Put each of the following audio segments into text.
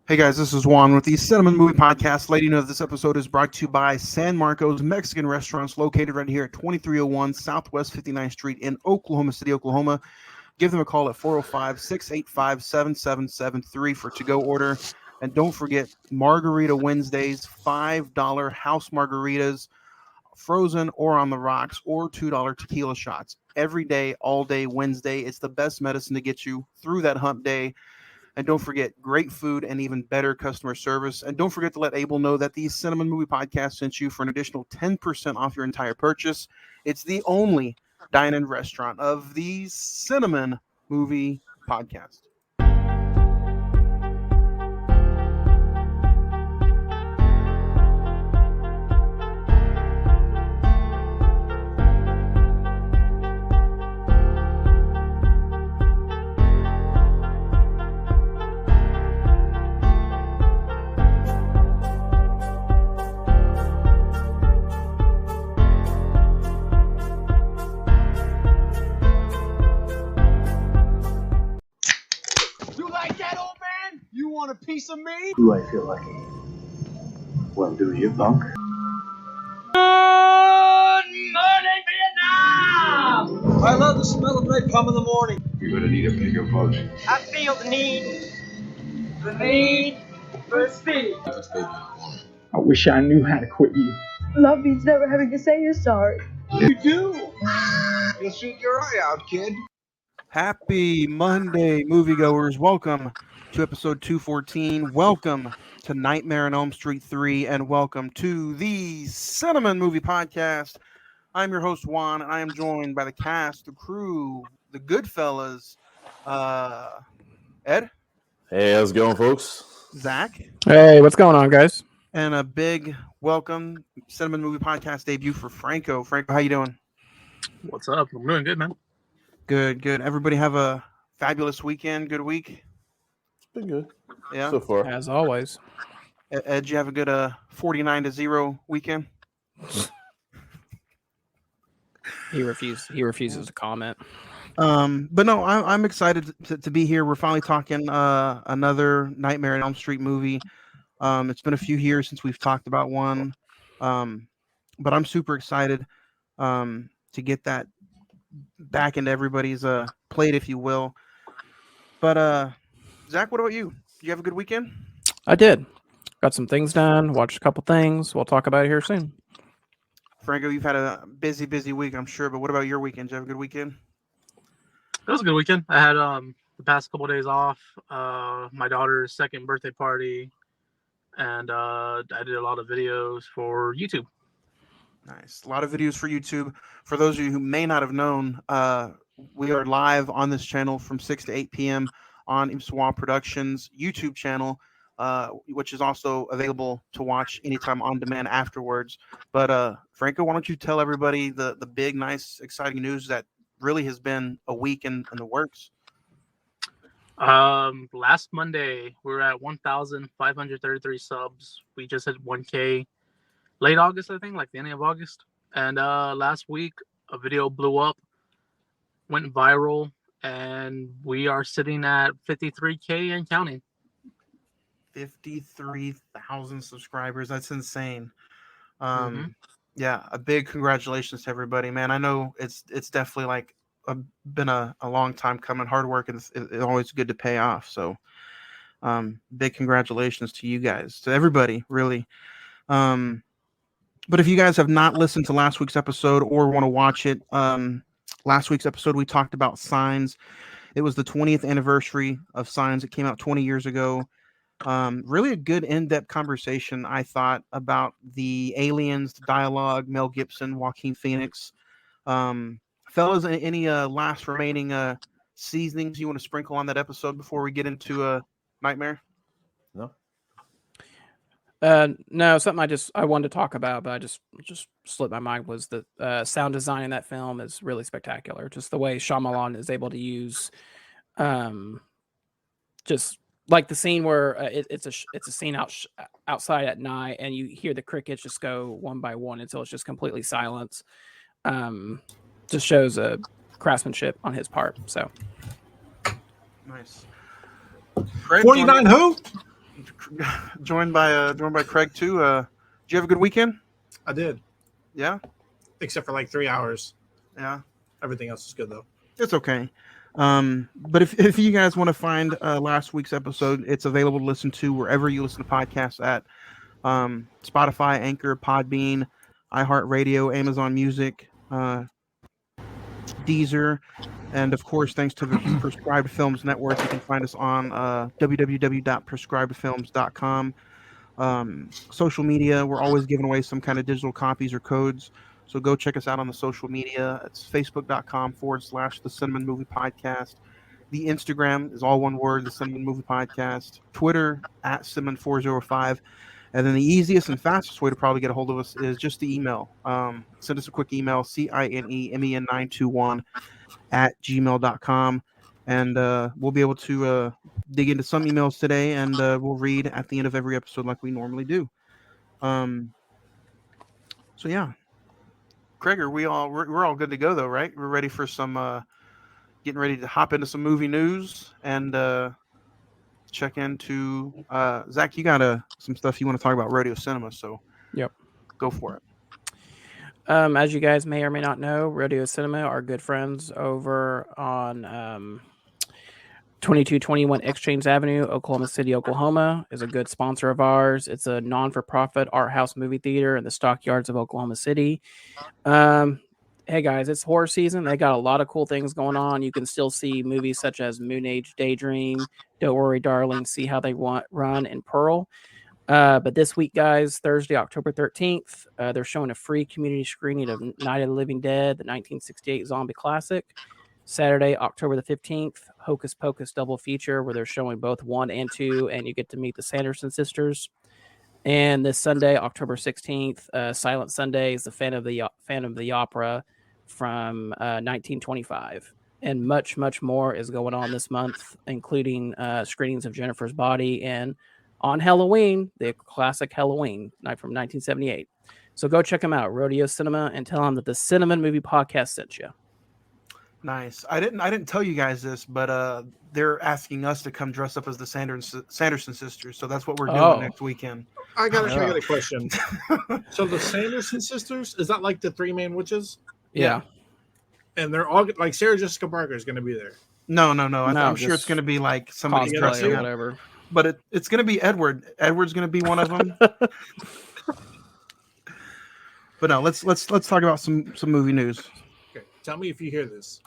Hey guys, this is Juan with the Cine-Men Movie Podcast. Letting you know that this episode is brought to you by San Marcos Mexican Restaurants, located right here at 2301 Southwest 59th Street in Oklahoma City, Oklahoma. Give them a call at 405-685-7773 for to-go order. And don't forget, Margarita Wednesdays, $5 house margaritas, frozen or on the rocks, or $2 tequila shots. Every day, all day, Wednesday. It's the best medicine to get you through that hump day. And don't forget, great food and even better customer service. And don't forget to let Abel know that the Cine-Men Movie Podcast sent you for an additional 10% off your entire purchase. It's the only dine-in restaurant of the Cine-Men Movie Podcast. A piece of me? Do I feel lucky? Well, do you, punk? Good morning, Vietnam! I love the smell of napalm in the morning. You're gonna need a bigger boat. I feel the need for speed. I wish I knew how to quit you. Love means never having to say you're sorry. You do? You'll shoot your eye out, kid. Happy Monday, moviegoers. Welcome to episode 214. Welcome to Nightmare on Elm Street 3, and welcome to the Cine-Men Movie Podcast. I'm your host, Juan, and I am joined by the cast, the crew, the good fellas. Ed? Hey, how's it going, folks? Zach? Hey, what's going on, guys? And a big welcome, Cine-Men Movie Podcast debut for Franco. Franco, how you doing? What's up? I'm doing good, man. Good. Everybody have a fabulous weekend, good week? Been good. Yeah. So far. As always. Ed, did you have a good 49-0 weekend? He refuses to comment. But no, I'm excited to be here. We're finally talking another Nightmare on Elm Street movie. It's been a few years since we've talked about one. But I'm super excited to get that back into everybody's plate, if you will. But Zach, what about you? Did you have a good weekend? I did. Got some things done, watched a couple things. We'll talk about it here soon. Franco, you've had a busy week, I'm sure, but what about your weekend? Did you have a good weekend? It was a good weekend. I had the past couple of days off, my daughter's second birthday party, and I did a lot of videos for YouTube. Nice. A lot of videos for YouTube. For those of you who may not have known, we are live on this channel from 6 to 8 p.m. on Imswa Productions YouTube channel, which is also available to watch anytime on demand afterwards. But Franco, why don't you tell everybody the big, nice, exciting news that really has been a week in the works? Last Monday, we were at 1,533 subs. We just hit 1K late August, I think, like the ending of August. And last week, a video blew up, went viral, and we are sitting at 53K and counting. 53,000 subscribers. That's insane. Yeah, a big congratulations to everybody, man. I know it's definitely like been a long time coming. Hard work, and it's always good to pay off. So big congratulations to you guys, to everybody, really. But if you guys have not listened to last week's episode or want to watch it, last week's episode, we talked about Signs. It was the 20th anniversary of Signs. It came out 20 years ago. Really a good in-depth conversation, I thought, about the aliens, the dialogue, Mel Gibson, Joaquin Phoenix. Fellas, any last remaining seasonings you want to sprinkle on that episode before we get into Nightmare? No. No, something I wanted to talk about, but I just slipped my mind, was the sound design in that film is really spectacular. Just the way Shyamalan is able to use, just like the scene where it's a scene outside at night, and you hear the crickets just go one by one until it's just completely silence. Just shows a craftsmanship on his part. So nice. 49 who? joined by Craig too. Did you have a good weekend? I did, Yeah, except for like 3 hours. yeah. Everything else is good though. It's okay. But if you guys want to find last week's episode, it's available to listen to wherever you listen to podcasts at. Spotify, Anchor, Podbean, iHeartRadio, Amazon Music, Deezer, and of course, thanks to the Prescribed Films Network, you can find us on www.prescribedfilms.com. Social media, we're always giving away some kind of digital copies or codes. So go check us out on the social media. It's facebook.com/the Cinnamon Movie Podcast. The Instagram is all one word, the Cinnamon Movie Podcast. Twitter at Cinnamon405. And then the easiest and fastest way to probably get a hold of us is just the email. Send us a quick email, cinemen921@gmail.com. And we'll be able to dig into some emails today, and we'll read at the end of every episode like we normally do. So yeah, Craig, we're all good to go though, right? We're ready for some getting ready to hop into some movie news and check into Zach. You got some stuff you want to talk about Rodeo Cinema, so Yep. go for it. As you guys may or may not know, Rodeo Cinema, our good friends over on 2221 Exchange Avenue, Oklahoma City, Oklahoma, is a good sponsor of ours. It's a non-for-profit art house movie theater in the stockyards of Oklahoma City. Hey guys, it's horror season. They got a lot of cool things going on. You can still see movies such as Moon Age Daydream, Don't Worry Darling, See How They Run, and Pearl. But this week, guys, Thursday, October 13th, they're showing a free community screening of Night of the Living Dead, the 1968 zombie classic. Saturday, October the 15th, Hocus Pocus double feature where they're showing both 1 and 2, and you get to meet the Sanderson sisters. And this Sunday, October 16th, Silent Sunday is the Phantom of the Opera from 1925. And much, much more is going on this month, including screenings of Jennifer's Body and on Halloween, the classic Halloween night from 1978. So go check them out, Rodeo Cinema, and tell them that the Cinnamon Movie Podcast sent you. Nice. I didn't tell you guys this, but they're asking us to come dress up as the Sanderson sisters, so that's what we're doing next weekend. I got a question. So the Sanderson sisters, is that like the 3 main witches? Yeah. And they're all like Sarah Jessica Parker is going to be there. No. I'm sure it's going to be like somebody dressing or up. whatever. But it's going to be Edward. Edward's going to be one of them. But no, let's talk about some movie news. Okay, tell me if you hear this.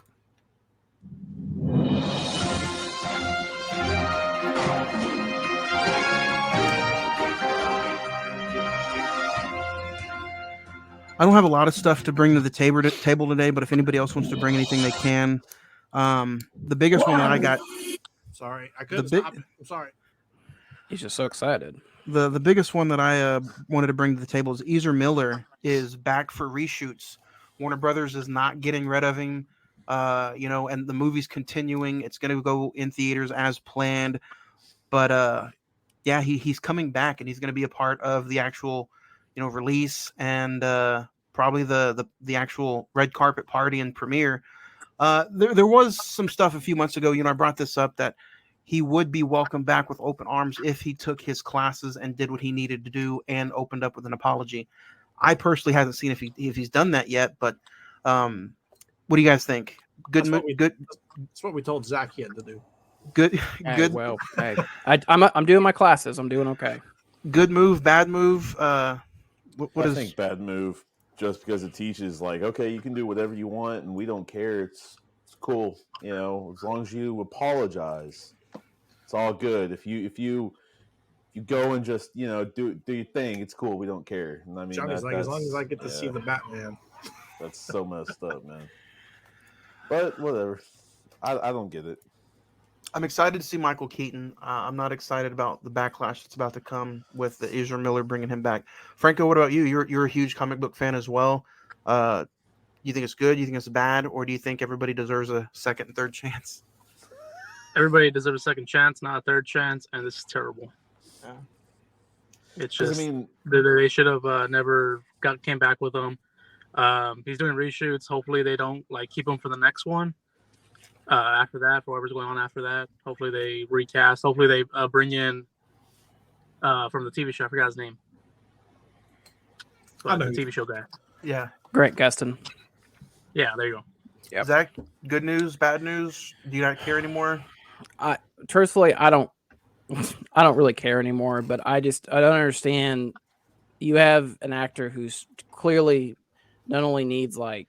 I don't have a lot of stuff to bring to the table today, but if anybody else wants to bring anything, they can. The biggest one that I got. Sorry, I couldn't stop it. I'm sorry. He's just so excited. The biggest one that I wanted to bring to the table is Ezra Miller is back for reshoots. Warner Brothers is not getting rid of him, and the movie's continuing. It's going to go in theaters as planned, but he's coming back, and he's going to be a part of the actual, release and probably the actual red carpet party and premiere. There was some stuff a few months ago. I brought this up that he would be welcomed back with open arms if he took his classes and did what he needed to do and opened up with an apology. I personally haven't seen if he's done that yet, but what do you guys think? Good. That's what we told Zach he had to do. Good. Hey, good. Well, hey, I'm doing my classes. I'm doing okay. Good move. Bad move. I think bad move. Just because it teaches, like, okay, you can do whatever you want, and we don't care. It's cool, as long as you apologize. It's all good. If you go and just do your thing, it's cool. We don't care. And I mean, Johnny's like, as long as I get to see the Batman. That's so messed up, man. But whatever. I don't get it. I'm excited to see Michael Keaton. I'm not excited about the backlash that's about to come with the Ezra Miller bringing him back. Franco, what about you? You're a huge comic book fan as well. You think it's good? You think it's bad? Or do you think everybody deserves a second and third chance? Everybody deserves a second chance, not a third chance, and this is terrible. Yeah. It's just, I mean, they should have never came back with him. He's doing reshoots. Hopefully they don't keep him for the next one. After that, for whatever's going on after that, hopefully they recast. Hopefully they bring in from the TV show. I forgot his name. I know the TV show guy. Yeah. Grant Gustin. Yeah, there you go. Yep. Zach, good news, bad news? Do you not care anymore? Truthfully, I don't really care anymore, but I don't understand. You have an actor who's clearly not only needs like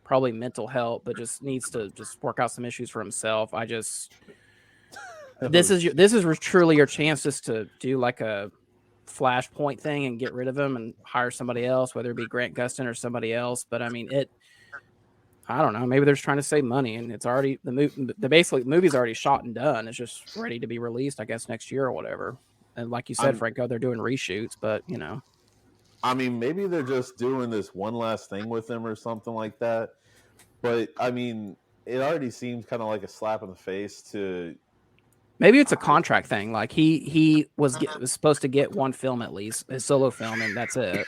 probably mental help, but just needs to just work out some issues for himself. This is truly your chance just to do like a flashpoint thing and get rid of him and hire somebody else, whether it be Grant Gustin or somebody else. But I mean, I don't know. Maybe they're just trying to save money, and it's already the movie's already shot and done. It's just ready to be released, I guess, next year or whatever. And like you said, Franco, they're doing reshoots, but you know, I mean, maybe they're just doing this one last thing with him or something like that. But I mean, it already seems kind of like a slap in the face to. Maybe it's a contract thing. Like he was supposed to get one film at least, his solo film, and that's it.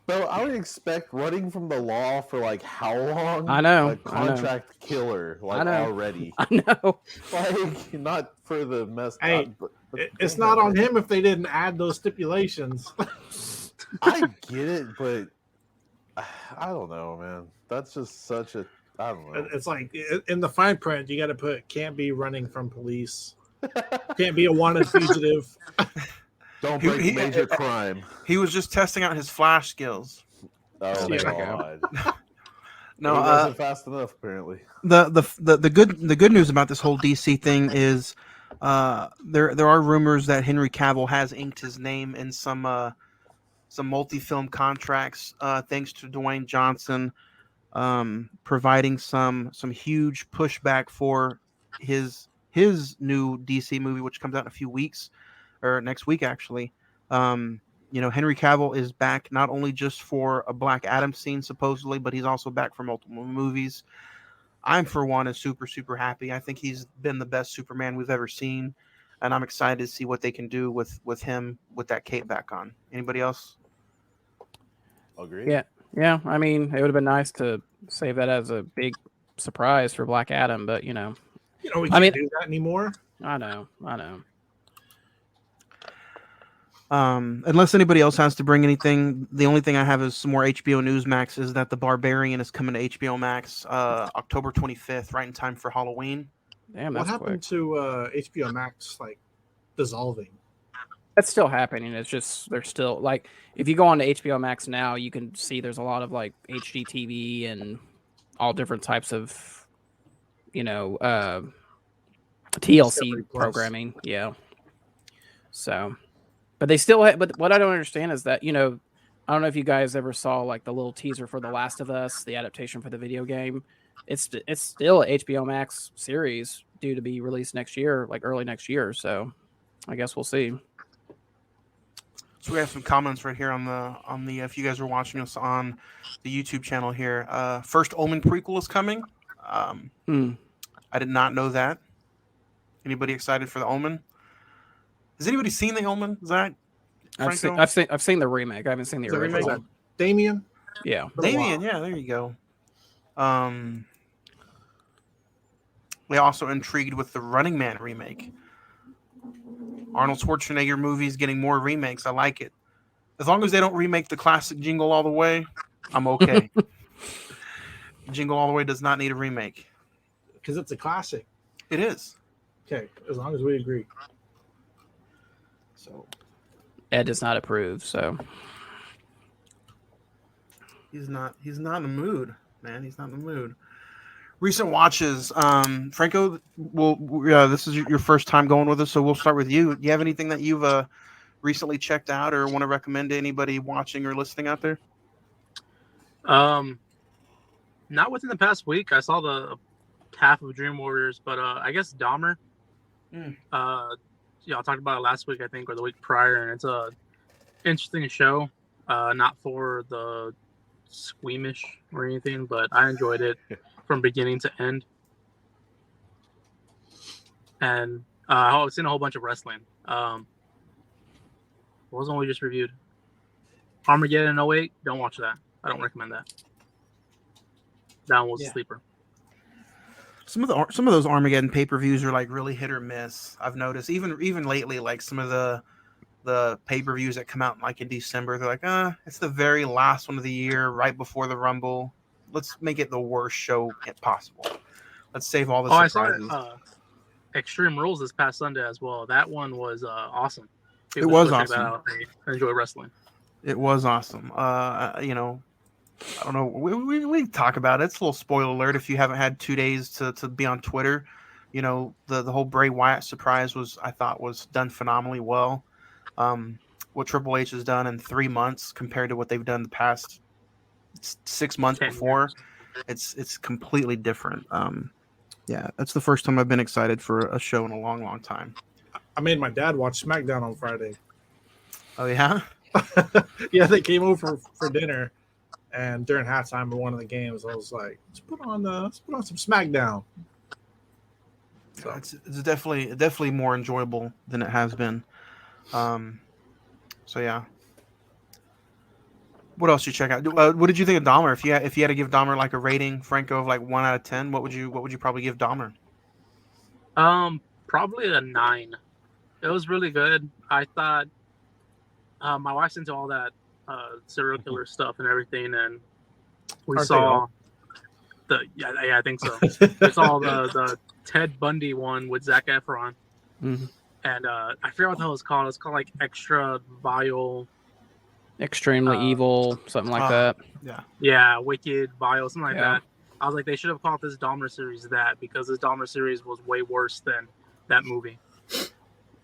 So I would expect running from the law for like how long? I know. A contract killer, like already. I know. Like not for the mess. Hey, it's not on him if they didn't add those stipulations. I get it, but I don't know, man. That's just such a. I don't know. It's like in the fine print, you got to put can't be running from police, can't be a wanted fugitive. Don't break major crime. He was just testing out his flash skills. Oh my god! No, he wasn't fast enough. Apparently, the good news about this whole DC thing is, there are rumors that Henry Cavill has inked his name in some multi-film contracts, thanks to Dwayne Johnson, providing some huge pushback for his new DC movie, which comes out in a few weeks. Or next week, actually. Henry Cavill is back not only just for a Black Adam scene, supposedly, but he's also back for multiple movies. I'm, for one, is super, super happy. I think he's been the best Superman we've ever seen, and I'm excited to see what they can do with him with that cape back on. Anybody else? Agree. Yeah. I mean, it would have been nice to save that as a big surprise for Black Adam, but we can't do that anymore. I know. Unless anybody else has to bring anything, the only thing I have is some more HBO News Max is that The Barbarian is coming to HBO Max October 25th, right in time for Halloween. Damn, what happened to HBO Max like dissolving? That's still happening. It's just they're still like if you go on to HBO Max now, you can see there's a lot of like HGTV and all different types of TLC programming. Yeah. So. But they still but what I don't understand is that, I don't know if you guys ever saw like the little teaser for The Last of Us, the adaptation for the video game. It's still an HBO Max series due to be released next year, like early next year. So I guess we'll see. So we have some comments right here on the if you guys are watching us on the YouTube channel here. First Omen prequel is coming. I did not know that. Anybody excited for the Omen? Has anybody seen the Omen, Zach? I've seen the remake. I haven't seen the original. Damien? Yeah. Damien, yeah, there you go. They also intrigued with the Running Man remake. Arnold Schwarzenegger movies getting more remakes. I like it. As long as they don't remake the classic Jingle All the Way, I'm okay. Jingle All the Way does not need a remake. Because it's a classic. It is. Okay, as long as we agree. So Ed does not approve, so he's not in the mood, man. He's not in the mood. Recent watches, Franco. Well, this is your first time going with us, so we'll start with you. Do you have anything that you've recently checked out or want to recommend to anybody watching or listening out there? Not within the past week. I saw the half of Dream Warriors, but I guess Dahmer. I talked about it last week, I think, or the week prior, and it's a interesting show. Not for the squeamish or anything, but I enjoyed it from beginning to end. And I've seen a whole bunch of wrestling. What was the one we just reviewed? Armageddon 08. Don't watch that. I don't recommend that. That one was a sleeper. Some of those Armageddon pay-per-views are like really hit or miss. I've noticed even lately, like some of the the pay-per-views that come out like in December. They're like, it's the very last one of the year, right before the Rumble. Let's make it the worst show possible. Let's save all the surprises. I saw Extreme Rules this past Sunday as well. That one was awesome. It was check awesome. That out. They enjoy wrestling. It was awesome. You know, I don't know. We talk about it. It's a little spoiler alert if you haven't had 2 days to be on Twitter. You know, the whole Bray Wyatt surprise I thought was done phenomenally well. What Triple H has done in 3 months compared to what they've done the past 6 months before, it's completely different. Yeah, that's the first time I've been excited for a show in a long, long time. I made my dad watch SmackDown on Friday. Oh yeah, yeah. They came over for dinner, and during halftime of one of the games, I was like, "Let's put on some SmackDown." So it's definitely more enjoyable than it has been. So yeah. What else did you check out? What did you think of Dahmer? If you had to give Dahmer like a rating, Franco, of like 1 out of 10, what would you probably give Dahmer? Probably a 9. It was really good. I thought my wife's into all that serial killer stuff and everything, and we saw I think so. We saw the Ted Bundy one with Zac Efron, and I forget what the hell it's called. It's called like Extra Vile. Extremely Evil, something like that. Yeah, Wicked, Vile, something like that. I was like, they should have called this Dahmer series that, because this Dahmer series was way worse than that movie.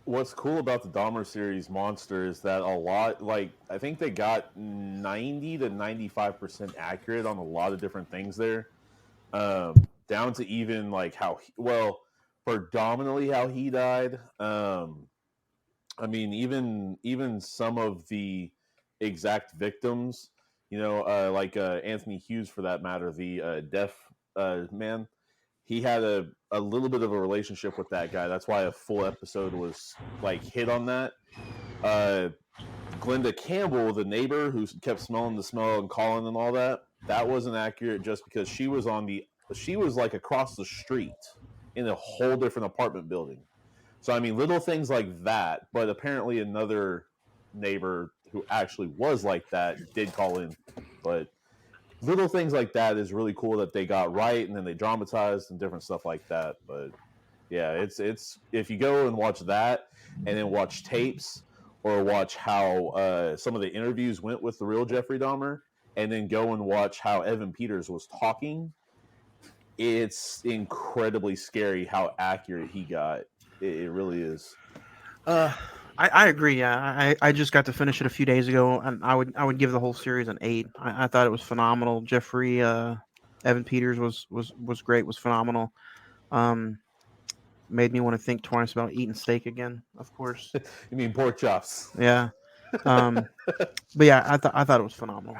What's cool about the Dahmer series Monster is that I think they got 90 to 95% accurate on a lot of different things there, down to even like predominantly how he died. I mean, even some of the exact victims, like Anthony Hughes, for that matter, the deaf man, he had a little bit of a relationship with that guy. That's why a full episode was like hit on that. Glenda Campbell, the neighbor who kept smelling the smell and calling and all that wasn't accurate, just because she was like across the street in a whole different apartment building. So, I mean, little things like that, but apparently another neighbor who actually was like that did call in. But little things like that is really cool that they got right, and then they dramatized and different stuff like that. But yeah, it's if you go and watch that and then watch tapes or watch how some of the interviews went with the real Jeffrey Dahmer, and then go and watch how Evan Peters was talking, it's incredibly scary how accurate he got. It really is. I agree. Yeah, I just got to finish it a few days ago, and I would give the whole series an 8. I thought it was phenomenal. Jeffrey Evan Peters was great. Was phenomenal. Made me want to think twice about eating steak again. Of course. You mean pork chops? Yeah. But yeah, I thought it was phenomenal.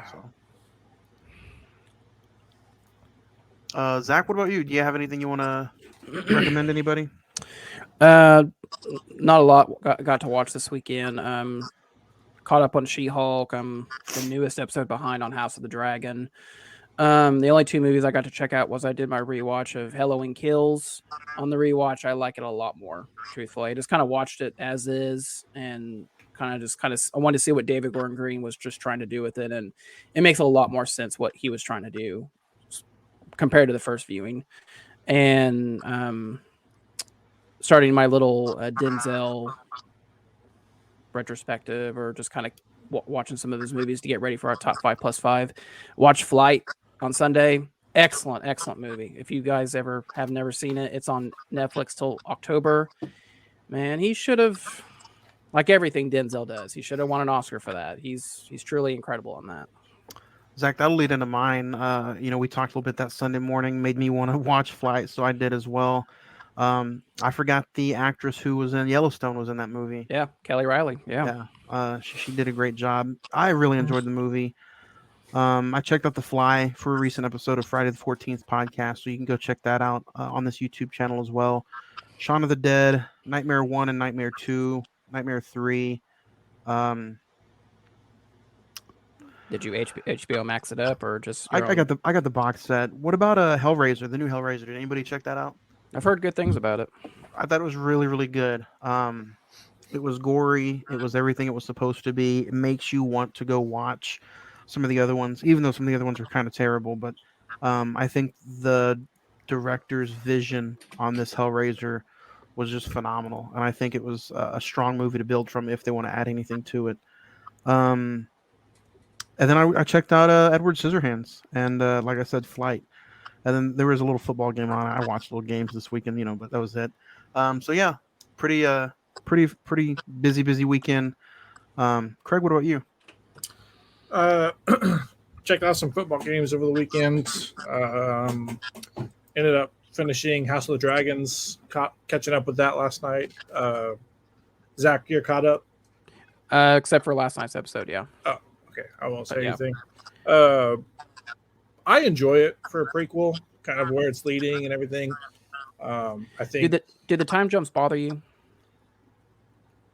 So, Zach, what about you? Do you have anything you want to recommend anybody? Not a lot got to watch this weekend. Caught up on She-Hulk. I'm the newest episode behind on House of the Dragon. The only 2 movies I got to check out was I did my rewatch of Halloween Kills. On the rewatch, I like it a lot more, truthfully. I just kind of watched it as is, and I wanted to see what David Gordon Green was just trying to do with it, and it makes a lot more sense what he was trying to do compared to the first viewing. And starting my little Denzel retrospective, or just kind of watching some of those movies to get ready for our top 5+5. Watch Flight on Sunday. Excellent movie. If you guys have never seen it, it's on Netflix till October. Man, he should have, like everything Denzel does, he should have won an Oscar for that. He's truly incredible on that. Zach, that'll lead into mine. We talked a little bit that Sunday morning, made me want to watch Flight, so I did as well. I forgot the actress who was in Yellowstone was in that movie. Yeah, Kelly Riley. Yeah. She did a great job. I really enjoyed the movie. I checked out The Fly for a recent episode of Friday the 14th podcast, so you can go check that out on this YouTube channel as well. Shaun of the Dead, Nightmare 1 and Nightmare 2, Nightmare 3. Did you HBO Max it up, or just? I got the box set. What about Hellraiser, the new Hellraiser? Did anybody check that out? I've heard good things about it. I thought it was really, really good. It was gory. It was everything it was supposed to be. It makes you want to go watch some of the other ones, even though some of the other ones are kind of terrible. But I think the director's vision on this Hellraiser was just phenomenal, and I think it was a strong movie to build from if they want to add anything to it. Um, and then I checked out Edward Scissorhands and like I said, Flight. And then there was a little football game on. I watched little games this weekend, but that was it. So yeah, pretty pretty busy weekend. Craig, what about you? Checked out some football games over the weekend. Ended up finishing House of the Dragons, catching up with that last night. Zach, you're caught up? Except for last night's episode, yeah. Oh, okay. I won't say anything. I enjoy it for a prequel, kind of where it's leading and everything. I think. Did the time jumps bother you?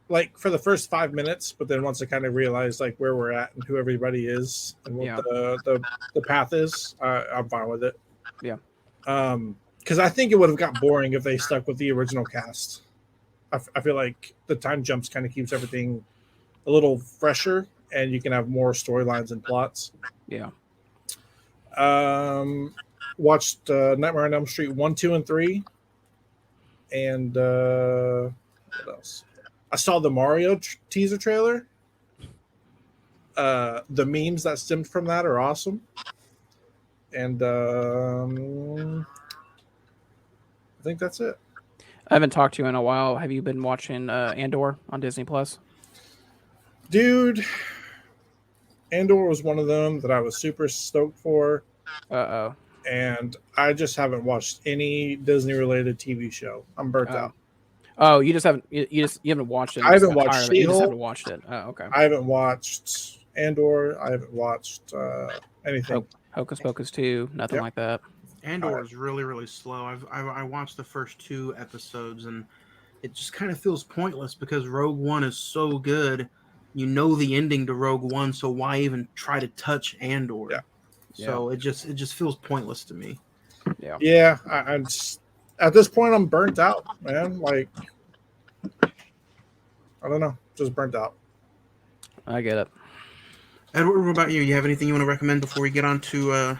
Like for the first 5 minutes, but then once I kind of realized like where we're at and who everybody is and what the path is, I'm fine with it. Yeah. Because I think it would have got boring if they stuck with the original cast. I feel like the time jumps kind of keeps everything a little fresher, and you can have more storylines and plots. Yeah. Watched Nightmare on Elm Street 1, 2, and 3, and what else? I saw the Mario teaser trailer. The memes that stemmed from that are awesome, and I think that's it. I haven't talked to you in a while. Have you been watching Andor on Disney Plus? Dude, Andor was one of them that I was super stoked for. And I just haven't watched any Disney related TV show. I'm burnt out. Oh, you haven't watched it. I haven't watched You just haven't watched it. Oh, okay. I haven't watched Andor. I haven't watched anything. Hocus Pocus 2, nothing like that. Andor is really, really slow. I watched the first 2 episodes, and it just kind of feels pointless because Rogue One is so good. You know the ending to Rogue One, so why even try to touch Andor? Yeah. So it just feels pointless to me. Yeah. Yeah. I'm just, at this point, I'm burnt out, man. Like, I don't know, just burnt out. I get it. Edward, what about you? You have anything you want to recommend before we get on to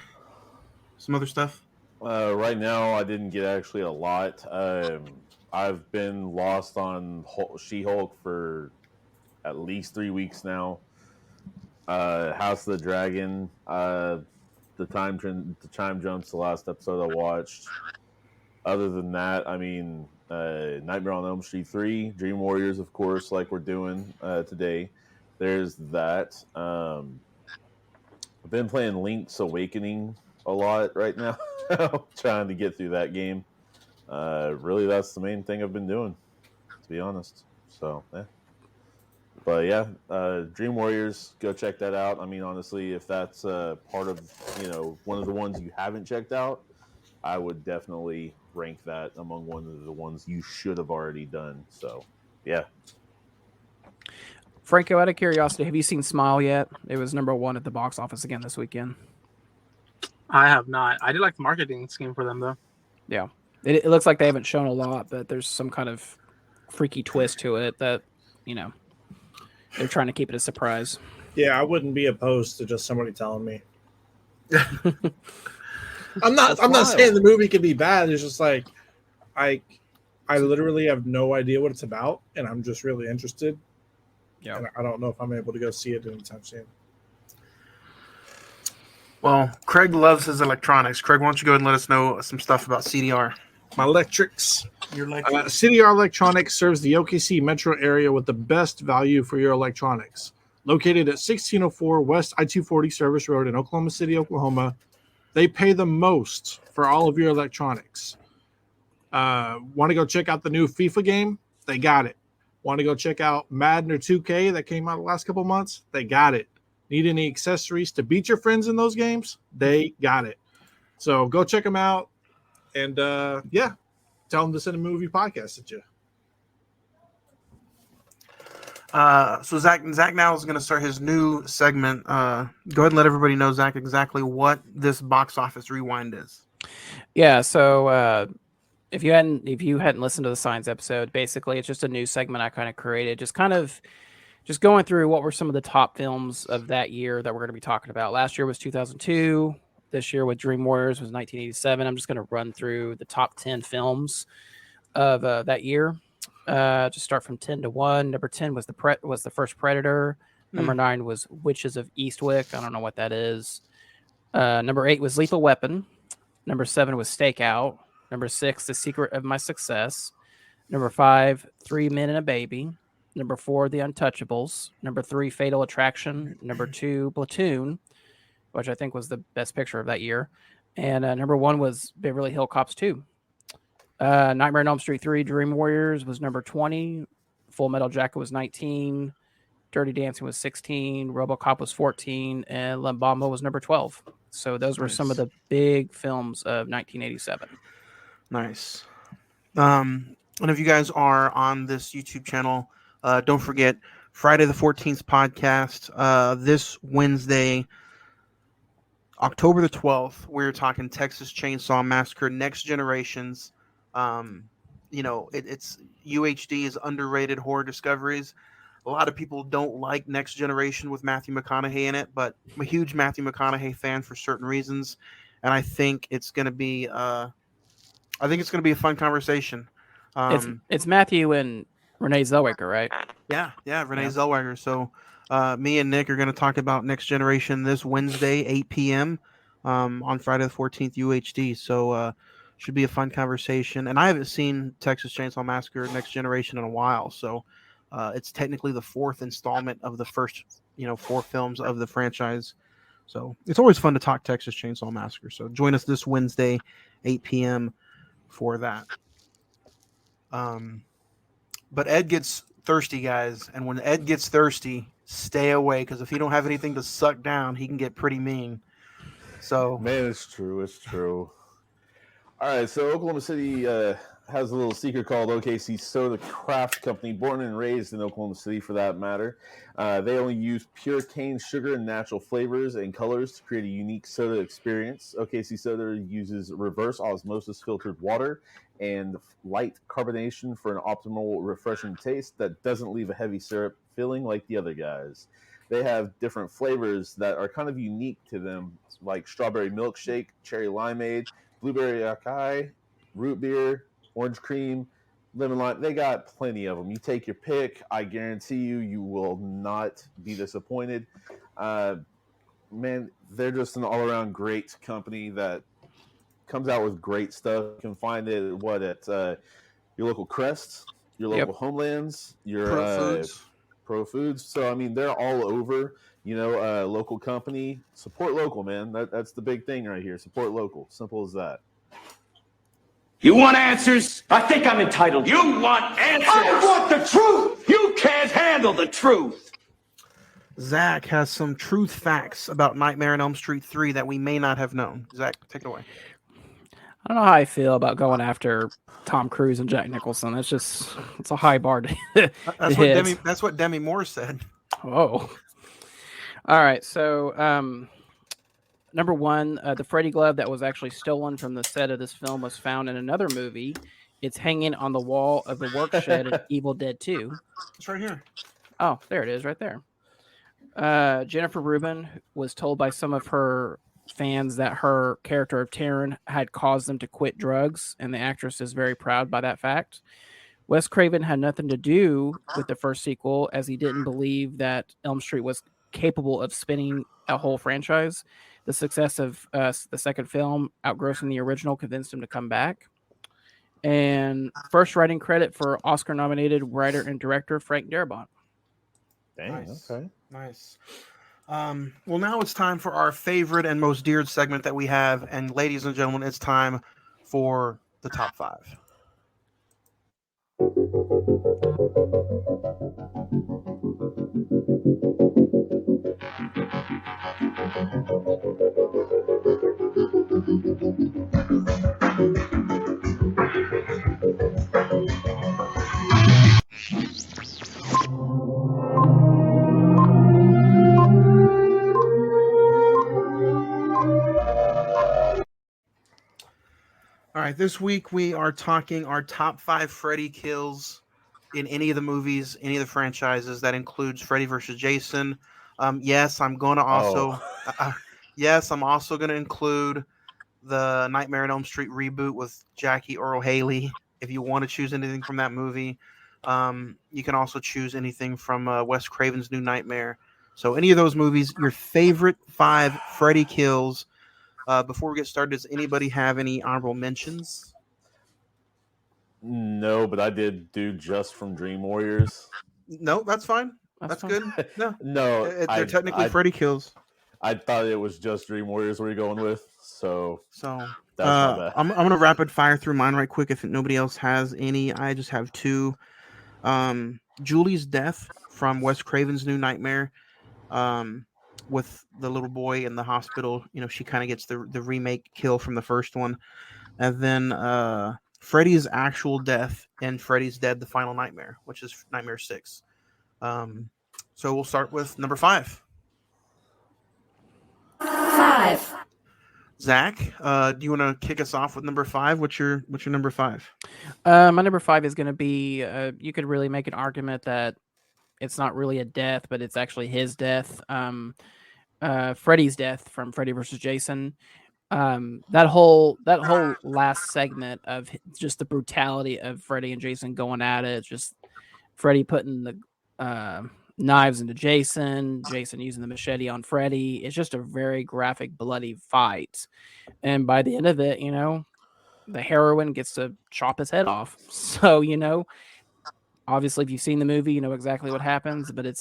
some other stuff? Right now, I didn't get actually a lot. I've been lost on She-Hulk for at least 3 weeks now. House of the Dragon. The time jumps. The last episode I watched. Other than that, I mean, Nightmare on Elm Street 3, Dream Warriors, of course, like we're doing today. There's that. I've been playing Link's Awakening a lot right now, trying to get through that game. Really, that's the main thing I've been doing, to be honest. So, yeah. But yeah, Dream Warriors, go check that out. I mean, honestly, if that's part of, one of the ones you haven't checked out, I would definitely rank that among one of the ones you should have already done. So, yeah. Franco, out of curiosity, have you seen Smile yet? It was #1 at the box office again this weekend. I have not. I did like the marketing scheme for them, though. Yeah. It looks like they haven't shown a lot, but there's some kind of freaky twist to it that, they're trying to keep it a surprise. Yeah, I wouldn't be opposed to just somebody telling me. I'm not saying the movie could be bad. It's just like I literally have no idea what it's about, and I'm just really interested. Yeah. And I don't know if I'm able to go see it anytime soon. Well, Craig loves his electronics. Craig, why don't you go ahead and let us know some stuff about CDR? My electrics. Your electrics. CDR Electronics serves the OKC metro area with the best value for your electronics. Located at 1604 West I-240 Service Road in Oklahoma City, Oklahoma, they pay the most for all of your electronics. Want to go check out the new FIFA game? They got it. Want to go check out Madden or 2K that came out the last couple months? They got it. Need any accessories to beat your friends in those games? They got it. So go check them out. And, tell them to send a movie podcast at you. So Zach now is going to start his new segment. Go ahead and let everybody know, Zach, exactly what this box office rewind is. Yeah, so if you hadn't listened to the science episode, basically it's just a new segment I kind of created, just going through what were some of the top films of that year that we're going to be talking about. Last year was 2002. This year with Dream Warriors was 1987. I'm just going to run through the top 10 films of that year. Just start from 10 to 1. Number 10 was the first Predator. Number 9 was Witches of Eastwick. I don't know what that is. Number 8 was Lethal Weapon. Number 7 was Stakeout. Number 6, The Secret of My Success. Number 5, 3 Men and a Baby. Number 4, The Untouchables. Number 3, Fatal Attraction. Number 2, Platoon, which I think was the best picture of that year. And number 1 was Beverly Hills Cops 2. Nightmare on Elm Street 3, Dream Warriors was number 20. Full Metal Jacket was 19. Dirty Dancing was 16. RoboCop was 14. And La Bamba was number 12. So those were some of the big films of 1987. Nice. And if you guys are on this YouTube channel, don't forget Friday the 14th podcast. This Wednesday, October the 12th, we're talking Texas Chainsaw Massacre Next Generations. It's UHD is underrated horror discoveries. A lot of people don't like Next Generation with Matthew McConaughey in it, but I'm a huge Matthew McConaughey fan for certain reasons, and I think it's going to be a fun conversation. It's Matthew and Renee Zellweger, right? Yeah, Renee Zellweger. So me and Nick are going to talk about Next Generation this Wednesday, 8 p.m. On Friday the 14th, UHD. So should be a fun conversation. And I haven't seen Texas Chainsaw Massacre Next Generation in a while, so it's technically the 4th installment of the first, 4 films of the franchise. So it's always fun to talk Texas Chainsaw Massacre. So join us this Wednesday, 8 p.m. for that. But Ed gets thirsty, guys, and when Ed gets thirsty, stay away, because if he don't have anything to suck down, he can get pretty mean. So, man, it's true. All right, so Oklahoma City has a little secret called OKC Soda Craft Company, born and raised in Oklahoma City for that matter. They only use pure cane sugar and natural flavors and colors to create a unique soda experience. OKC Soda uses reverse osmosis filtered water and light carbonation for an optimal, refreshing taste that doesn't leave a heavy syrup feeling like the other guys. They have different flavors that are kind of unique to them, like strawberry milkshake, cherry limeade, blueberry acai, root beer, orange cream, lemon lime. They got plenty of them. You take your pick. I guarantee you will not be disappointed. Man, they're just an all-around great company that comes out with great stuff. You can find it at your local Crest, your local Homelands, your Pro Foods. So I mean, they're all over. Local company, support local, man. That's the big thing right here. Support local. Simple as that. You want answers? I think I'm entitled. You want answers? I want the truth. You can't handle the truth. Zach has some truth facts about Nightmare on Elm Street 3 that we may not have known. Zach, take it away. I don't know how I feel about going after Tom Cruise and Jack Nicholson. It's a high bar to hit. That's what Demi Moore said. Oh. All right, so number 1, the Freddy glove that was actually stolen from the set of this film was found in another movie. It's hanging on the wall of the work shed in Evil Dead 2. It's right here. Oh, there it is, right there. Jennifer Rubin was told by some of her fans that her character of Taryn had caused them to quit drugs, and the actress is very proud by that fact. Wes Craven had nothing to do with the first sequel, as he didn't believe that Elm Street was capable of spinning a whole franchise. The success of the second film, outgrossing the original, convinced him to come back. And first writing credit for Oscar-nominated writer and director Frank Darabont. Dang, nice. Okay. Nice. Well, now it's time for our favorite and most deared segment that we have. And ladies and gentlemen, it's time for the top 5. All right, this week we are talking our top 5 Freddy kills in any of the movies, any of the franchises. That includes Freddy versus Jason. Yes, I'm going to also. Yes, I'm also going to include the Nightmare on Elm Street reboot with Jackie Earl Haley. If you want to choose anything from that movie, you can also choose anything from Wes Craven's New Nightmare. So any of those movies, your favorite 5 Freddy kills. Before we get started, does anybody have any honorable mentions? No, but I did do Just from Dream Warriors. No, that's fine. That's fine. good. No, No, they're technically Freddy kills. I thought it was Just Dream Warriors we were going with, so that's my bad. I'm gonna rapid fire through mine right quick. If nobody else has any, I just have 2. Julie's death from Wes Craven's New Nightmare. With the little boy in the hospital, she kind of gets the remake kill from the first one, and then Freddy's actual death in Freddy's Dead: The Final Nightmare, which is Nightmare 6. So we'll start with number 5. 5. Zach, do you want to kick us off with number 5? What's your number 5? My number 5 is going to be. You could really make an argument that it's not really a death, but it's actually his death. Freddy's death from Freddy versus Jason. That whole last segment of just the brutality of Freddy and Jason going at it, just Freddy putting the knives into Jason using the machete on Freddy. It's just a very graphic, bloody fight. And by the end of it, the heroine gets to chop his head off. So, obviously, if you've seen the movie, you know exactly what happens, but I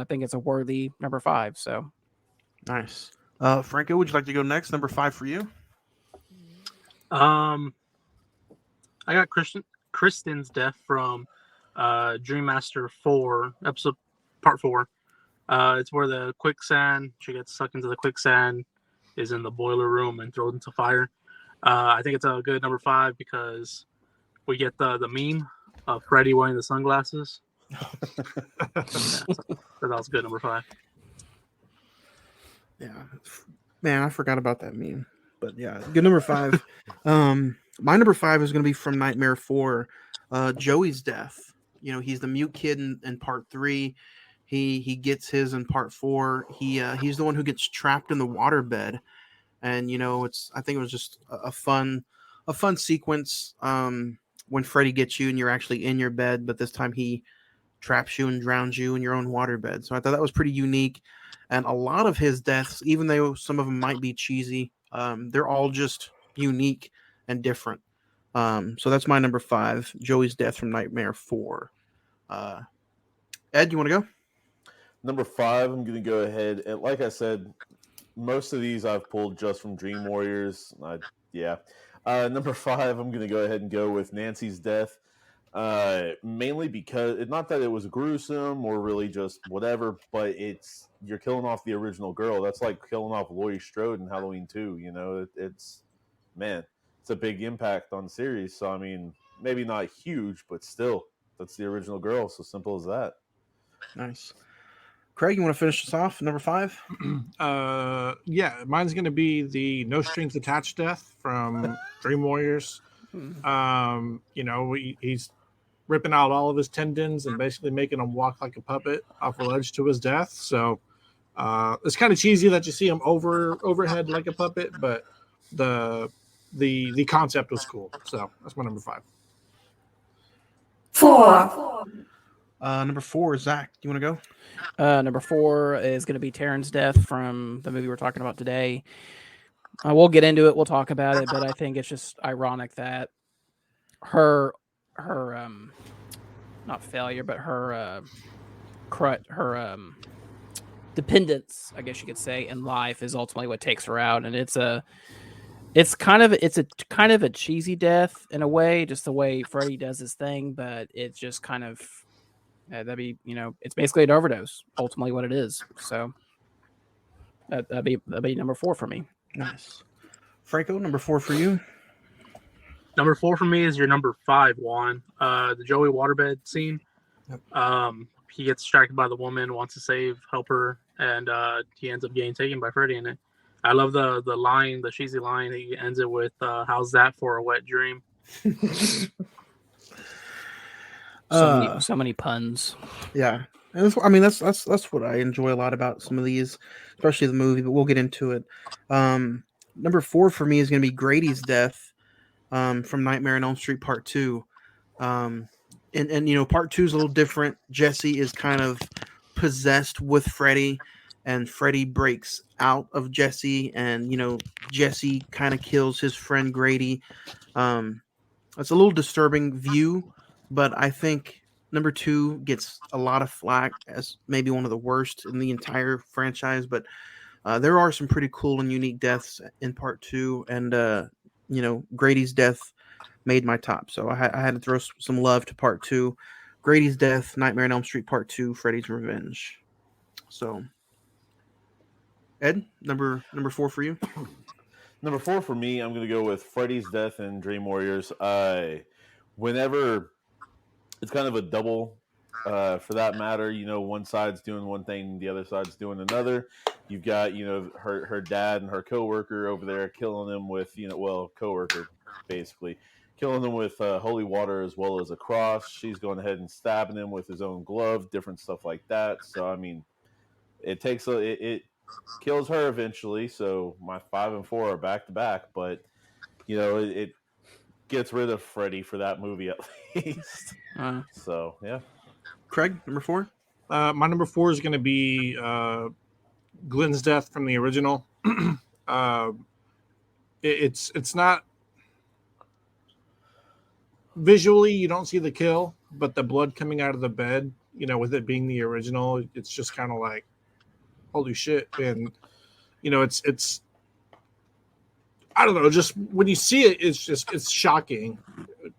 think it's a worthy number 5. So nice. Franco, would you like to go next? Number 5 for you. I got Kristen's death from Dream Master 4, episode part 4. It's where the quicksand, she gets sucked into the quicksand, is in the boiler room and thrown into fire. I think it's a good number 5 because we get the meme of Freddy wearing the sunglasses. So that was good, number 5. Yeah, man, I forgot about that meme. But yeah, good number 5. My number 5 is going to be from Nightmare 4. Joey's death. He's the mute kid in part 3. He gets his in part 4. He's the one who gets trapped in the waterbed, and I think it was just a fun sequence. When Freddy gets you and you're actually in your bed, but this time he traps you and drowns you in your own waterbed. So I thought that was pretty unique. And a lot of his deaths, even though some of them might be cheesy, they're all just unique and different. So that's my number 5, Joey's death from Nightmare 4. Ed, you want to go? Number 5, I'm going to go ahead. And like I said, most of these I've pulled just from Dream Warriors. Number 5, I'm going to go ahead and go with Nancy's death. Mainly because, not that it was gruesome or really just whatever, but you're killing off the original girl. That's like killing off Laurie Strode in Halloween 2. It's a big impact on the series. So, I mean, maybe not huge, but still, that's the original girl. So simple as that. Nice. Craig, you want to finish us off? Number 5? Yeah, mine's going to be the No Strings Attached death from Dream Warriors. He's ripping out all of his tendons and basically making him walk like a puppet off a ledge to his death. So it's kind of cheesy that you see him overhead like a puppet, but the concept was cool. So that's my number 5. 4. Number 4, Zach, do you want to go? Number 4 is going to be Taryn's death from the movie we're talking about today. We'll get into it. We'll talk about it, but I think it's just ironic that her not failure, but her dependence, I guess you could say, in life is ultimately what takes her out, and it's kind of a cheesy death in a way, just the way Freddy does his thing, but it's just kind of it's basically an overdose, ultimately what it is. So that'd be number 4 for me. Nice. Franco, number 4 for you. Number 4 for me is your number 5, Juan. The Joey waterbed scene. Yep. He gets distracted by the woman, wants to help her, and he ends up getting taken by Freddy in it. I love the line, the cheesy line. He ends it with, "How's that for a wet dream?" So many puns. Yeah, and that's what I enjoy a lot about some of these, especially the movie. But we'll get into it. Number 4 for me is going to be Grady's death, from Nightmare on Elm Street Part 2. Um, and Part 2 is a little different. Jesse is kind of possessed with Freddy, and Freddy breaks out of Jesse, and Jesse kind of kills his friend Grady. It's a little disturbing view, but I think number 2 gets a lot of flack as maybe one of the worst in the entire franchise. But there are some pretty cool and unique deaths in Part 2, and Grady's death made my top, so I had to throw some love to Part 2. Grady's death, Nightmare on Elm Street Part 2, Freddy's Revenge. So, Ed, number 4 for you. Number 4 for me, I'm going to go with Freddy's death in Dream Warriors. Whenever it's kind of a double, for that matter, one side's doing one thing, the other side's doing another. You've got, her dad and her coworker over there killing him with, coworker basically killing him with holy water as well as a cross. She's going ahead and stabbing him with his own glove, different stuff like that. So I mean, it kills her eventually. So my 5 and 4 are back to back, but it gets rid of Freddy for that movie at least. So yeah. Craig, number 4. My number 4 is going to be Glenn's death from the original. It's not visually, you don't see the kill, but the blood coming out of the bed, with it being the original, it's just kind of like, holy shit. And it's I don't know, just when you see it, it's shocking,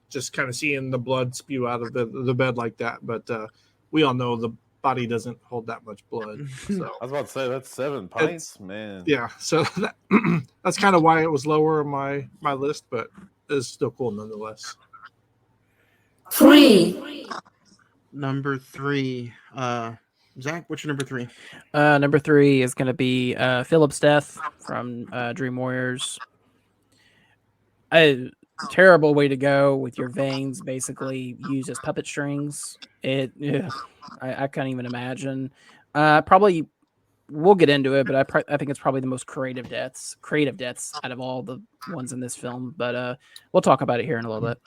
just kind of seeing the blood spew out of the bed like that. But we all know the body doesn't hold that much blood. So I was about to say that's 7 pints, man. Yeah, so that's kind of why it was lower on my list, but it's still cool nonetheless. 3. Number 3. Zach, what's your number 3? Number 3 is going to be Philip's death from Dream Warriors. A terrible way to go with your veins basically used as puppet strings. I can't even imagine. Probably we'll get into it, but I think it's probably the most creative deaths out of all the ones in this film. But we'll talk about it here in a little bit.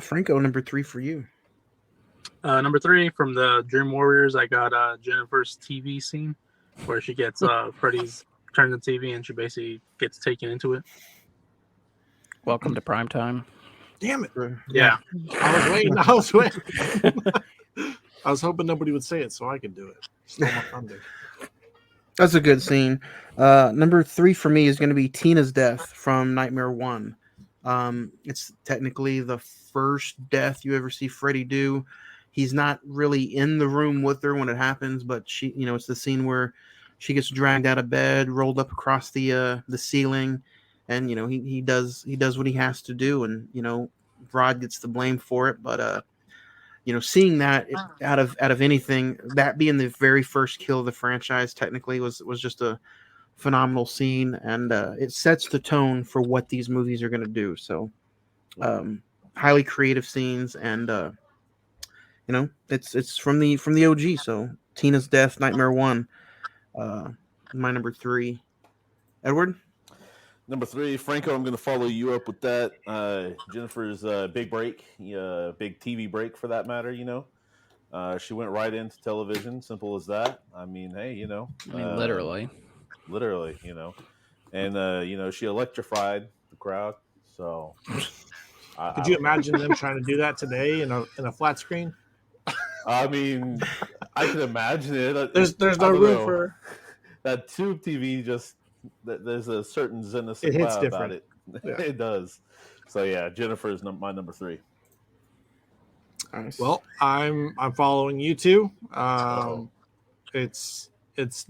Franco, number 3 for you. Number 3 from the Dream Warriors, I got Jennifer's TV scene where she gets Freddy's turned the TV and she basically gets taken into it. Welcome to prime time. Damn it! Yeah, I was waiting. I was hoping nobody would say it so I could do it. Stole my thunder. That's a good scene. Number 3 for me is going to be Tina's death from Nightmare 1. It's technically the first death you ever see Freddy do. He's not really in the room with her when it happens, but she, it's the scene where she gets dragged out of bed, rolled up across the ceiling, and he does what he has to do, and Rod gets the blame for it. But seeing that out of anything, that being the very first kill of the franchise, technically was just a phenomenal scene, and it sets the tone for what these movies are going to do. So, highly creative scenes, and it's from the OG. So Tina's death, Nightmare 1, my number 3. Edward, number 3, Franco. I'm going to follow you up with that. Jennifer's big break, big TV break for that matter. She went right into television. Simple as that. I mean, hey, Literally, and she electrified the crowd. So, could you imagine them trying to do that today in a flat screen? I mean, I can imagine it. There's no room for that tube TV. Just there's a certain zenith about it. Yeah. It does. So yeah, Jennifer is my number 3. Nice. Well, I'm following you too. It's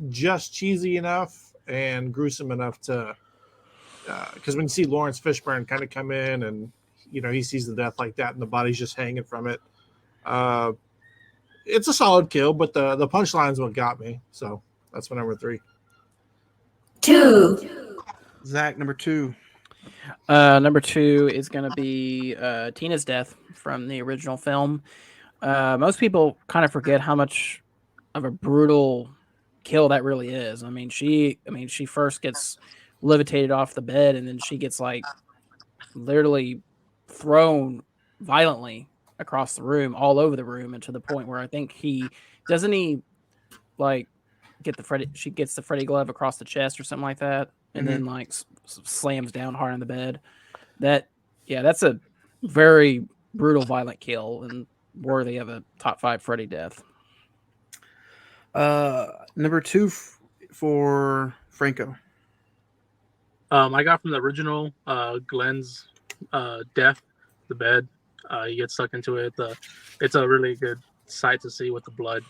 just cheesy enough and gruesome enough to because when you see Lawrence Fishburne kind of come in and he sees the death like that and the body's just hanging from it. It's a solid kill, but the punchline's what got me. So that's my number 3. 2. Zach, number 2. Number 2 is going to be Tina's death from the original film. Most people kind of forget how much of a brutal kill that really is. I mean, she first gets levitated off the bed, and then she gets like literally thrown violently across the room, all over the room, and to the point where I think he like she gets the Freddy glove across the chest or something like that, and then like slams down hard on the bed. That's a very brutal, violent kill and worthy of a top 5 Freddy death. Number 2 for Franco. I got from the original Glenn's death, the bed. You get stuck into it. It's a really good sight to see with the blood.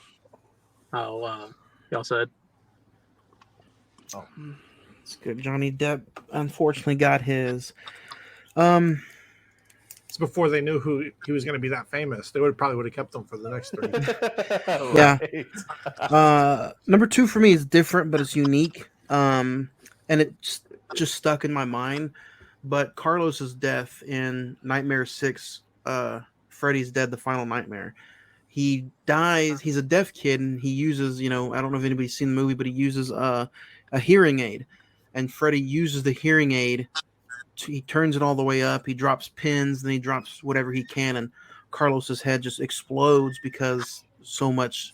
How y'all said. Oh, it's good. Johnny Depp unfortunately got his. It's before they knew who he was going to be that famous. They probably would have kept him for the next 3. Yeah. Number 2 for me is different, but it's unique. And it just stuck in my mind. But Carlos's death in Nightmare 6, Freddy's Dead, The Final Nightmare. He dies. He's a deaf kid, and he uses, I don't know if anybody's seen the movie, but he uses a hearing aid. And Freddy uses the hearing aid. He turns it all the way up. He drops pins, then he drops whatever he can, and Carlos's head just explodes because so much.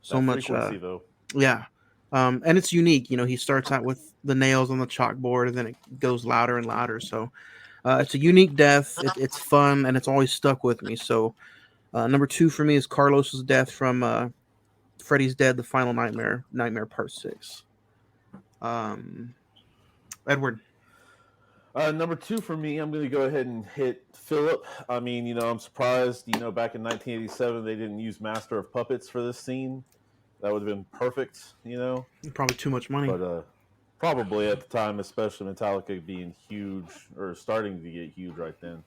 Frequency, though. Yeah. And it's unique. He starts out with the nails on the chalkboard, and then it goes louder and louder. So it's a unique death. It's fun, and it's always stuck with me. So number 2 for me is Carlos's death from Freddy's Dead, The Final Nightmare, Nightmare Part 6. Edward. Number 2 for me, I'm going to go ahead and hit Philip. I mean, I'm surprised, back in 1987, they didn't use Master of Puppets for this scene. That would have been perfect, Probably too much money. But probably at the time, especially Metallica being huge or starting to get huge right then.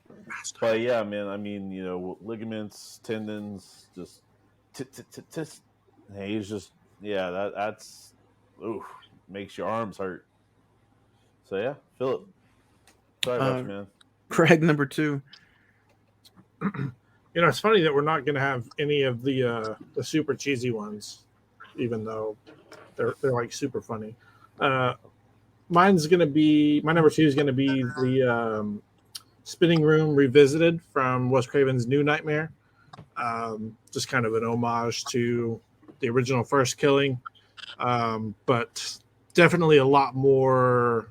But yeah, man, I mean, ligaments, tendons, just he's just, that's makes your arms hurt. So yeah, Philip. Sorry about you, man. Craig, number 2. It's funny that we're not going to have any of the super cheesy ones, even though they're like super funny. Mine's going to be my number 2 is going to be the Spinning Room Revisited from Wes Craven's New Nightmare. Just kind of an homage to the original first killing, but definitely a lot more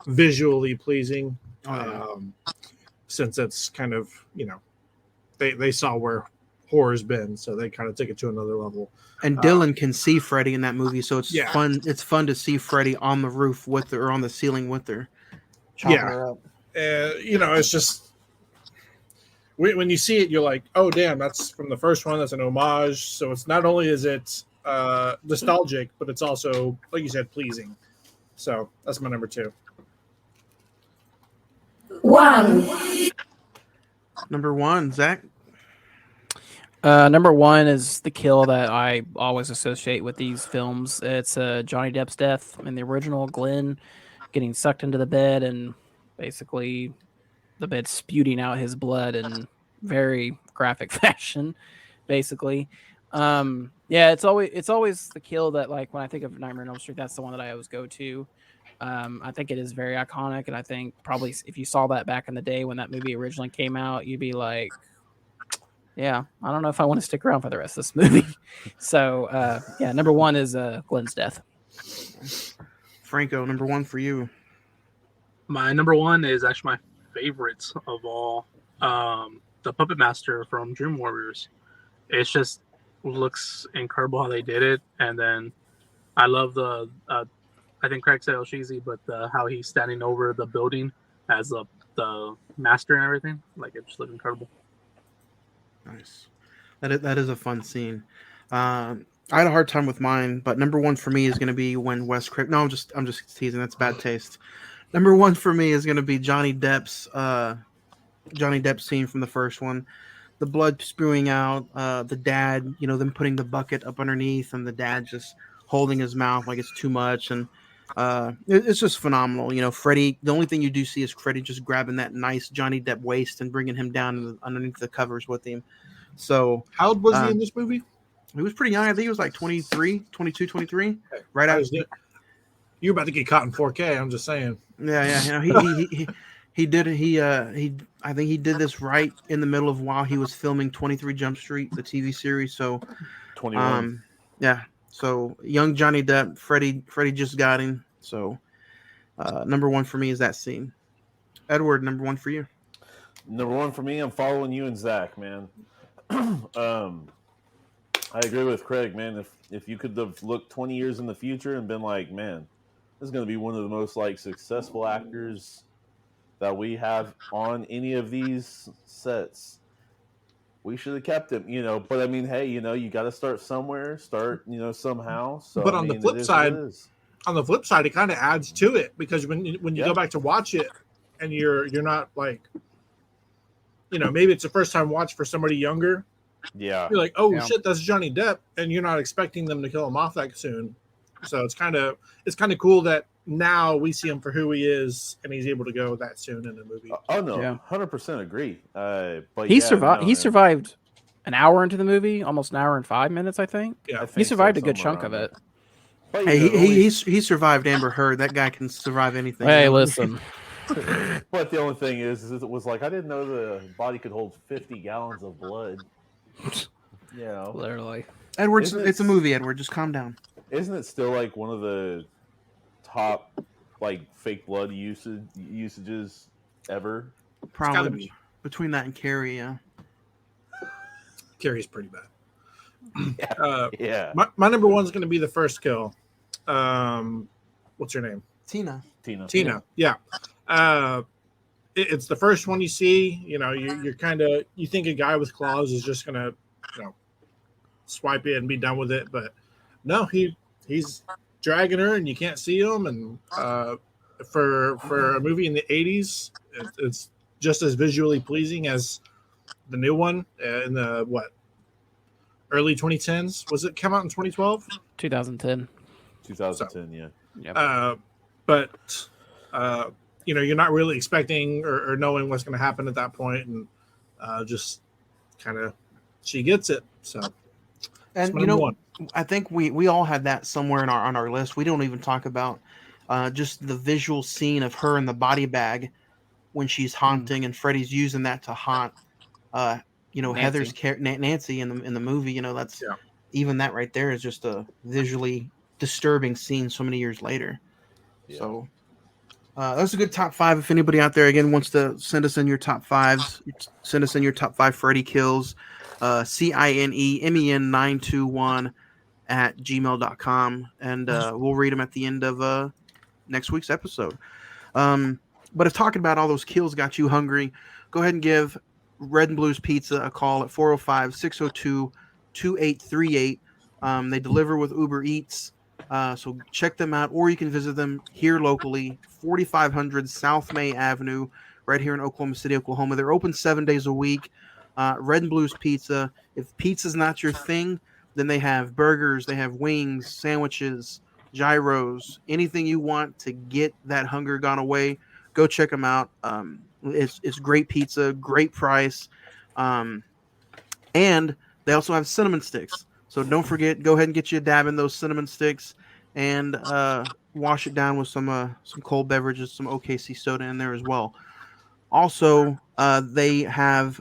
visually pleasing, since it's kind of they saw where horror's been, so they kind of took it to another level. And Dylan can see Freddy in that movie, so it's fun. It's fun to see Freddy on the roof with her, or on the ceiling with her, chopping her up. It's just when you see it, you're like, oh damn, that's from the first one. That's an homage. So it's not only is it nostalgic, but it's also, like you said, pleasing. So that's my number 2. 1. Number 1, Zach. Number 1 is the kill that I always associate with these films. It's Johnny Depp's death in the original, Glenn getting sucked into the bed and basically the bed spewing out his blood in very graphic fashion, basically. It's always the kill that, like, when I think of Nightmare on Elm Street, that's the one that I always go to. I think it is very iconic, and I think probably if you saw that back in the day when that movie originally came out, you'd be like, yeah, I don't know if I want to stick around for the rest of this movie. So, number 1 is Glenn's death. Franco, number 1 for you. My number 1 is actually my favorite of all. The Puppet Master from Dream Warriors. It's just looks incredible how they did it, and then I love the. I think Craig said it was cheesy, but how he's standing over the building as the master and everything, like it just looked incredible. Nice. That is a fun scene. I had a hard time with mine, but number 1 for me is going to be when Wes Craven. No, I'm just teasing. That's bad taste. Number 1 for me is going to be Johnny Depp's scene from the first one. The blood spewing out. The dad, them putting the bucket up underneath, and the dad just holding his mouth like it's too much. And It's just phenomenal. You know, Freddie. The only thing you do see is Freddie just grabbing that nice Johnny Depp waist and bringing him down underneath the covers with him. So how old was he in this movie? He was pretty young. I think he was like 23, 22, 23. Okay. Right after. You're about to get caught in 4K. I'm just saying. Yeah. You know, he did. I think he did this right in the middle of while he was filming 23 Jump Street, the TV series. So 21. Yeah. So young Johnny Depp, Freddie just got him. So number one for me is that scene. Edward, number one for you. Number one for me, I'm following you and Zach, man. I agree with Craig, man. If you could have looked 20 years in the future and been like, man, this is going to be one of the most like successful actors that we have on any of these sets, we should have kept him, you know. But I mean, hey, you know, you got to start somewhere, somehow. So, but on the flip side, it kind of adds to it because when you go back to watch it, and you're not like, you know, maybe it's a first time watch for somebody younger. Yeah, you're like, oh shit, that's Johnny Depp, and you're not expecting them to kill him off that soon. So it's kind of cool that now we see him for who he is, and he's able to go that soon in the movie. Oh no, 100% agree. But he survived. He survived an hour into the movie, almost an hour and 5 minutes, I think. Yeah, he survived a good chunk of it. Hey, he survived Amber Heard. That guy can survive anything. Hey, listen. But the only thing is it was like I didn't know the body could hold 50 gallons of blood. You know, literally. Edward, it's a movie. Edward, just calm down. Isn't it still like one of the top like fake blood usages ever? Probably between that and Carrie, yeah. Carrie's pretty bad. Yeah. My number one is going to be the first kill. What's her name? Tina. Yeah. It's the first one you see. You know, you're kind of you think a guy with claws is just gonna, you know, swipe it and be done with it, but no, he's dragging her and you can't see him. And for a movie in the 80s, it's just as visually pleasing as the new one in the early 2010s. Was it come out in 2012? 2010. 2010, yeah. Yep. But you know, you're not really expecting or knowing what's going to happen at that point, and just kind of she gets it. So, and you know, I think we all had that somewhere on our list. We don't even talk about just the visual scene of her in the body bag when she's haunting, and Freddy's using that to haunt. You know, Nancy. Heather's Nancy in the movie. You know, that's even that right there is just a visually disturbing scene so many years later. Yeah. So that's a good top 5. If anybody out there again wants to send us in your top 5s, send us in your top 5 Freddy kills. CINEMEN921 at gmail.com, and we'll read them at the end of next week's episode. But if talking about all those kills got you hungry, go ahead and give Red and Blues Pizza a call at 405-602-2838. They deliver with Uber Eats. So check them out, or you can visit them here locally, 4500 South May Avenue, right here in Oklahoma City, Oklahoma. They're open 7 days a week. Red and Blues Pizza. If pizza's not your thing, then they have burgers, they have wings, sandwiches, gyros, anything you want to get that hunger gone away. Go check them out. It's great pizza, great price, and they also have cinnamon sticks. So don't forget, go ahead and get you a dab in those cinnamon sticks, and wash it down with some cold beverages, some OKC soda in there as well. Also, they have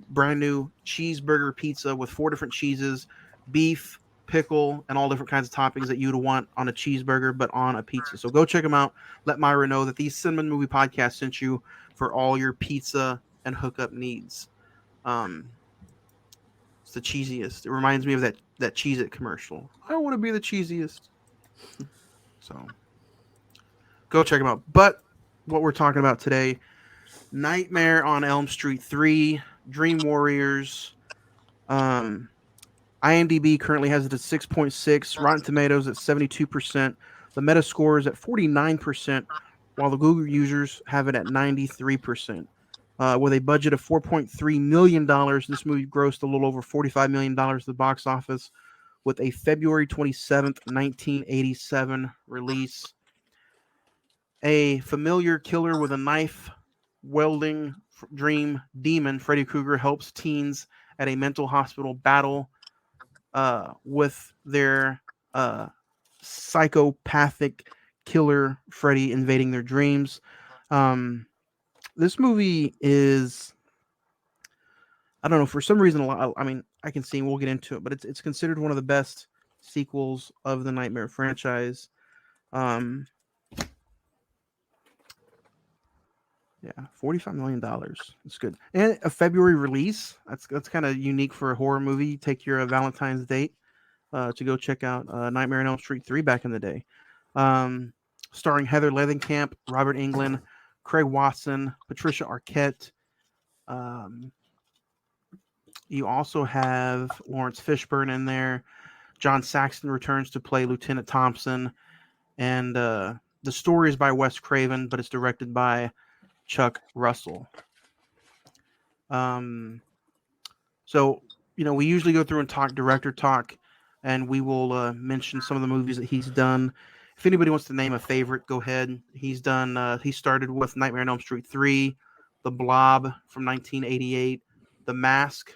brand new cheeseburger pizza with 4 different cheeses, beef, pickle, and all different kinds of toppings that you'd want on a cheeseburger, but on a pizza. So go check them out. Let Myra know that the Cine-Men Movie Podcast sent you for all your pizza and hookup needs. It's the cheesiest. It reminds me of that Cheez-It commercial. I want to be the cheesiest. So go check them out. But what we're talking about today, Nightmare on Elm Street 3, Dream Warriors. IMDb currently has it at 6.6, Rotten Tomatoes at 72%, the Metascore is at 49%, while the Google users have it at 93%. With a budget of $4.3 million, this movie grossed a little over $45 million at the box office, with a February 27th, 1987 release. A familiar killer with a knife welding dream demon, Freddy Krueger helps teens at a mental hospital battle with their psychopathic killer Freddy invading their dreams. This movie is, I don't know, for some reason, a lot. I mean, I can see, we'll get into it, but it's considered one of the best sequels of the Nightmare franchise. Yeah, $45 million. That's good. And a February release. That's kind of unique for a horror movie. Take your Valentine's date to go check out Nightmare on Elm Street 3 back in the day. Starring Heather Langenkamp, Robert Englund, Craig Watson, Patricia Arquette. You also have Lawrence Fishburne in there. John Saxon returns to play Lieutenant Thompson. And the story is by Wes Craven, but it's directed by Chuck Russell. So, we usually go through and talk director talk, and we will mention some of the movies that he's done. If anybody wants to name a favorite, go ahead. He's done. He started with Nightmare on Elm Street 3, The Blob from 1988, The Mask,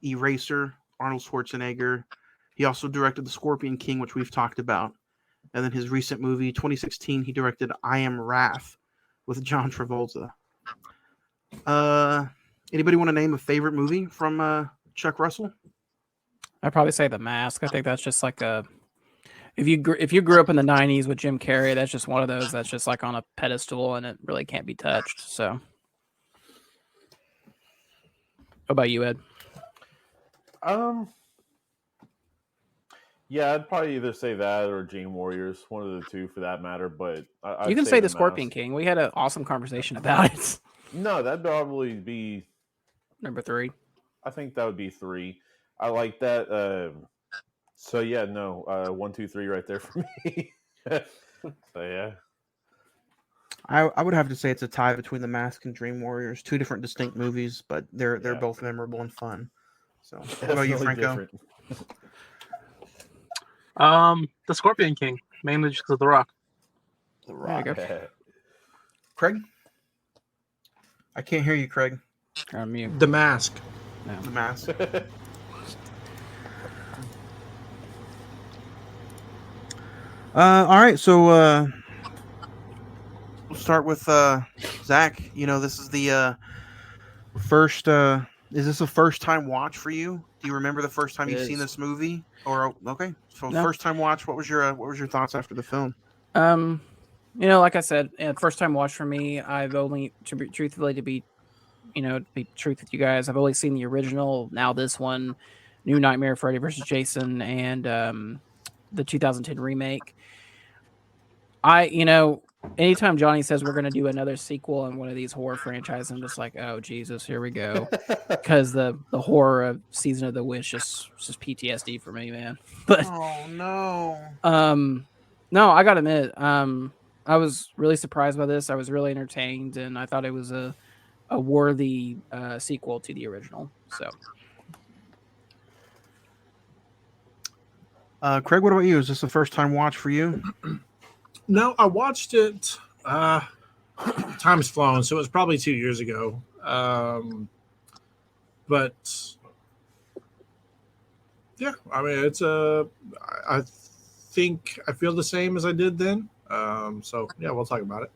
Eraser, Arnold Schwarzenegger. He also directed The Scorpion King, which we've talked about. And then his recent movie, 2016, he directed I Am Wrath with John Travolta. Anybody want to name a favorite movie from Chuck Russell? I'd probably say The Mask. I think that's just like if you grew up in the 90s with Jim Carrey, that's just one of those that's just like on a pedestal and it really can't be touched. So, what about you, Ed? Yeah, I'd probably either say that or Dream Warriors, one of the two for that matter. But you can say The Scorpion King. We had an awesome conversation about it. No, that'd probably be number 3. I think that would be 3. I like that. So yeah, no, 1, 2, 3 right there for me. So yeah, I would have to say it's a tie between The Mask and Dream Warriors. Two different distinct movies, but they're both memorable and fun. So, what about you, Franco? The Scorpion King, mainly just because of The Rock. The Rock. Craig? I can't hear you, Craig. I'm mute. The Mask. No. The Mask. All right, so we'll start with Zach. This is the first. Is this a first-time watch for you? Do you remember the first time you've seen this movie? Or okay, so no. First-time watch. What was your thoughts after the film? Like I said, first-time watch for me. I've only, to be truth with you guys, I've only seen the original. Now this one, New Nightmare, Freddy vs. Jason, and the 2010 remake. Anytime Johnny says we're going to do another sequel in one of these horror franchises, I'm just like, oh Jesus, here we go. Because the horror of Season of the Witch just PTSD for me, man. But oh no. No, I gotta admit, I was really surprised by this. I was really entertained, and I thought it was a worthy sequel to the original. So, Craig, what about you? Is this a first time watch for you? No, I watched it. Time's flown, so it was probably 2 years ago. But yeah, I mean, I think I feel the same as I did then. So yeah, we'll talk about it.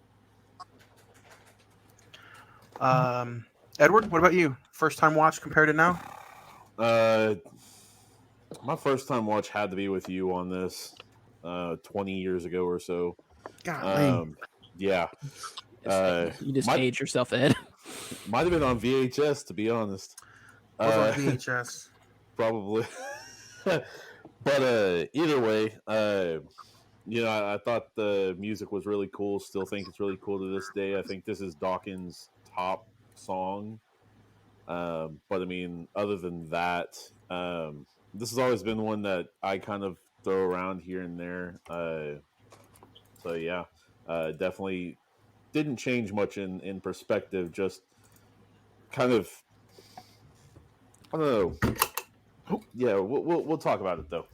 Edward, what about you? First time watch compared to now? My first time watch had to be with you on this 20 years ago or so. Yeah. You just age yourself, Ed. Might have been on VHS, to be honest. Was on VHS. Probably. But either way, I thought the music was really cool. Still think it's really cool to this day. I think this is Dawkins' top song. But I mean, other than that, this has always been one that I kind of throw around here and there. So yeah, definitely didn't change much in perspective. Just kind of, I don't know. Yeah, we'll talk about it though.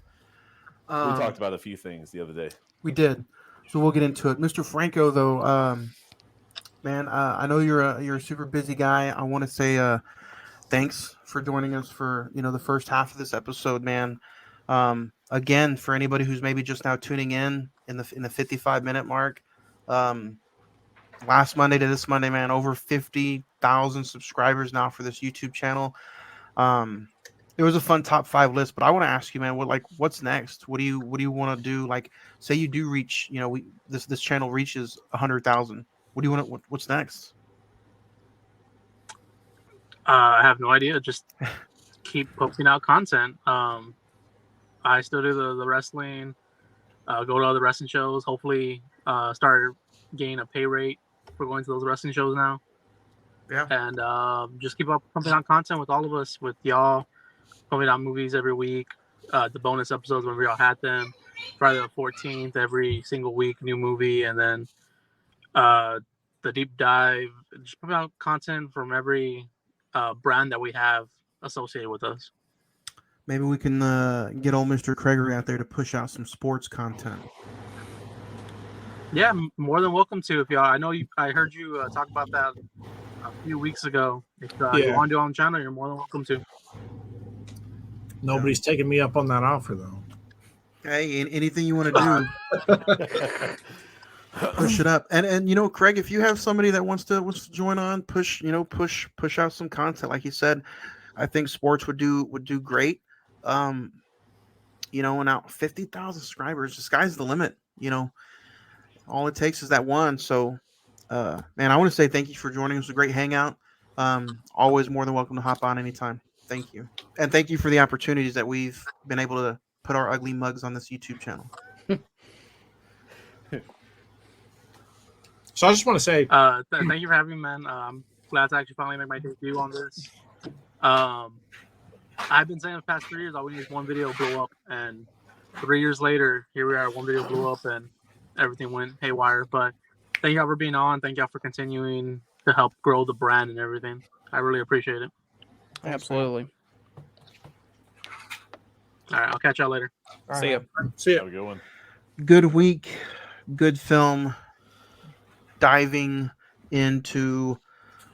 We talked about a few things the other day. We did. So we'll get into it. Mr. Franco, though, man, I know you're a super busy guy. I want to say thanks for joining us for the first half of this episode, man. Again, for anybody who's maybe just now tuning in the 55-minute mark, um, last Monday to this Monday, man, over 50,000 subscribers now for this YouTube channel. It was a fun top 5 list, but I want to ask you, man, what's next? What do you want to do? Like, say you do reach, this channel reaches 100,000. What do you want? What's next? I have no idea. Just keep pumping out content. I still do the wrestling. Go to other wrestling shows. Hopefully, start getting a pay rate for going to those wrestling shows now. Yeah. And just keep up pumping out content with all of us, with y'all, pumping out movies every week. The bonus episodes when we all had them. Friday the 14th, every single week, new movie, and then the deep dive. Just pumping out content from every brand that we have associated with us. Maybe we can get old Mr. Gregory out there to push out some sports content. Yeah, more than welcome to. If y'all, I heard you talk about that a few weeks ago. If you want to do it on the channel, you're more than welcome to. Nobody's taking me up on that offer, though. Hey, anything you want to do, push it up. And Craig, if you have somebody that wants to join on, push out some content, like you said, I think sports would do great. And now 50,000 subscribers, the sky's the limit. All it takes is that one. So, man, I want to say thank you for joining us. It was a great hangout. Always more than welcome to hop on anytime. Thank you. And thank you for the opportunities that we've been able to put our ugly mugs on this YouTube channel. So I just want to say thank you for having me, man. I'm glad to actually finally make my debut on this. I've been saying the past 3 years all we need is one video blow up, and 3 years later, here we are. One video blew up, and everything went haywire. But thank y'all for being on. Thank y'all for continuing to help grow the brand and everything. I really appreciate it. Absolutely. All right, I'll catch y'all later. See ya. See ya. Have a good one. Good week, good film. Diving into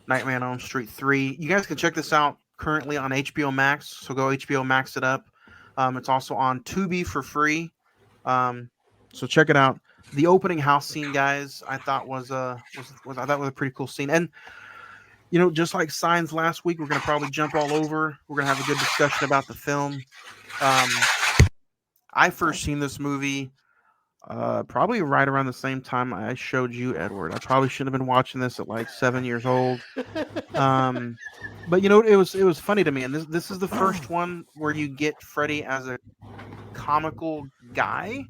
Nightmare on Elm Street 3. You guys can check this out currently on HBO Max, so go HBO Max it up. It's also on Tubi for free, so check it out. The opening house scene, guys, I thought was a pretty cool scene. And just like Signs last week, we're gonna probably jump all over. We're gonna have a good discussion about the film. I first seen this movie probably right around the same time I showed you, Edward. I probably shouldn't have been watching this at like 7 years old. But it was funny to me, and this is the first one where you get Freddy as a comical guy.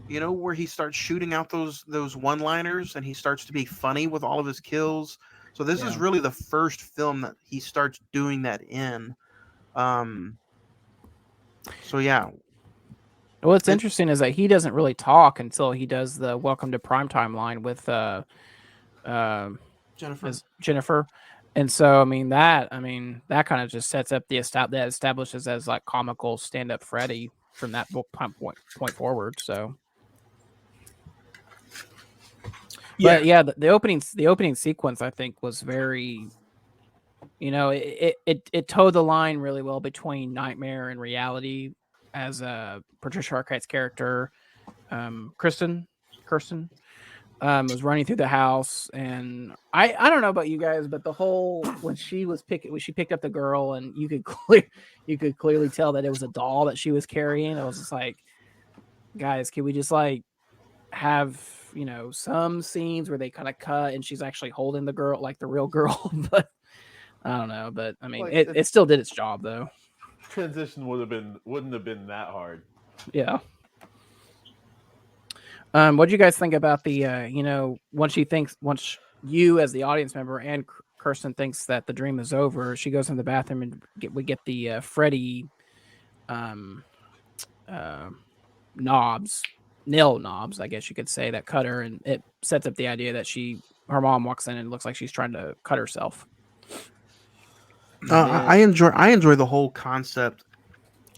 Where he starts shooting out those one-liners, and he starts to be funny with all of his kills. So this is really the first film that he starts doing that in. So yeah. What's interesting is that he doesn't really talk until he does the "Welcome to Primetime" line with Jennifer. And so, that kind of just sets up that establishes as like comical stand-up Freddy from that point forward. So, yeah, but yeah, the opening sequence I think was very, it towed the line really well between nightmare and reality, as Patricia Arquette's character, Kirsten, was running through the house, and I don't know about you guys, but the whole when she picked up the girl, and you could clearly tell that it was a doll that she was carrying. I was just like, guys, can we just like have some scenes where they kind of cut and she's actually holding the girl like the real girl? But I don't know. But it still did its job though. Transition wouldn't have been that hard. Yeah. What do you guys think about the once you as the audience member and Kirsten thinks that the dream is over, she goes in the bathroom and we get the Freddy nail knobs, I guess you could say, that cut her, and it sets up the idea that her mom walks in and it looks like she's trying to cut herself. I enjoy the whole concept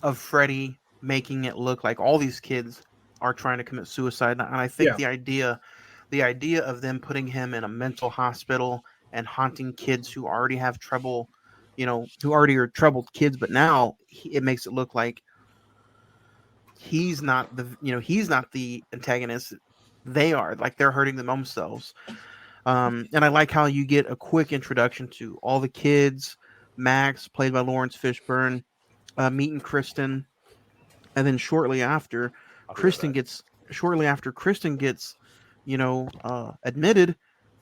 of Freddy making it look like all these kids are trying to commit suicide, and I think Yeah. the idea of them putting him in a mental hospital and haunting kids who already have trouble, who already are troubled kids, but now it makes it look like he's not the antagonist. They are, like, they're hurting themselves. And I like how you get a quick introduction to all the kids. Max, played by Lawrence Fishburne, meeting Kristen, and then shortly after Kristen gets, admitted,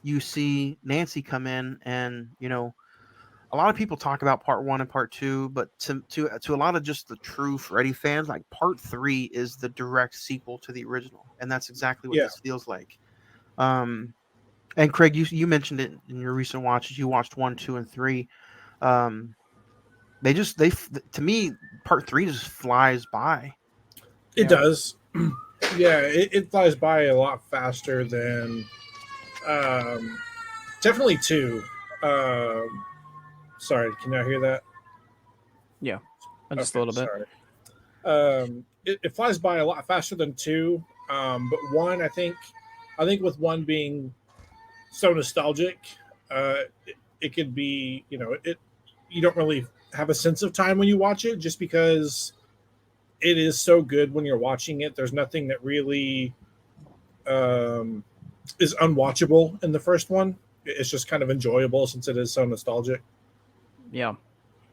you see Nancy come in, and a lot of people talk about part one and part two, but to a lot of just the true Freddy fans, like, part three is the direct sequel to the original, and that's exactly what this feels like. And Craig, you mentioned it in your recent watches. You watched 1, 2, and 3. They to me, part 3 just flies by. It does. Yeah, it flies by a lot faster than definitely 2. Sorry, can you hear that? Yeah, just a little bit. Sorry. It flies by a lot faster than 2. But 1, I think with 1 being so nostalgic, it could be, you don't really have a sense of time when you watch it, just because it is so good when you're watching it. There's nothing that really is unwatchable in the first one. It's just kind of enjoyable since it is so nostalgic. Yeah.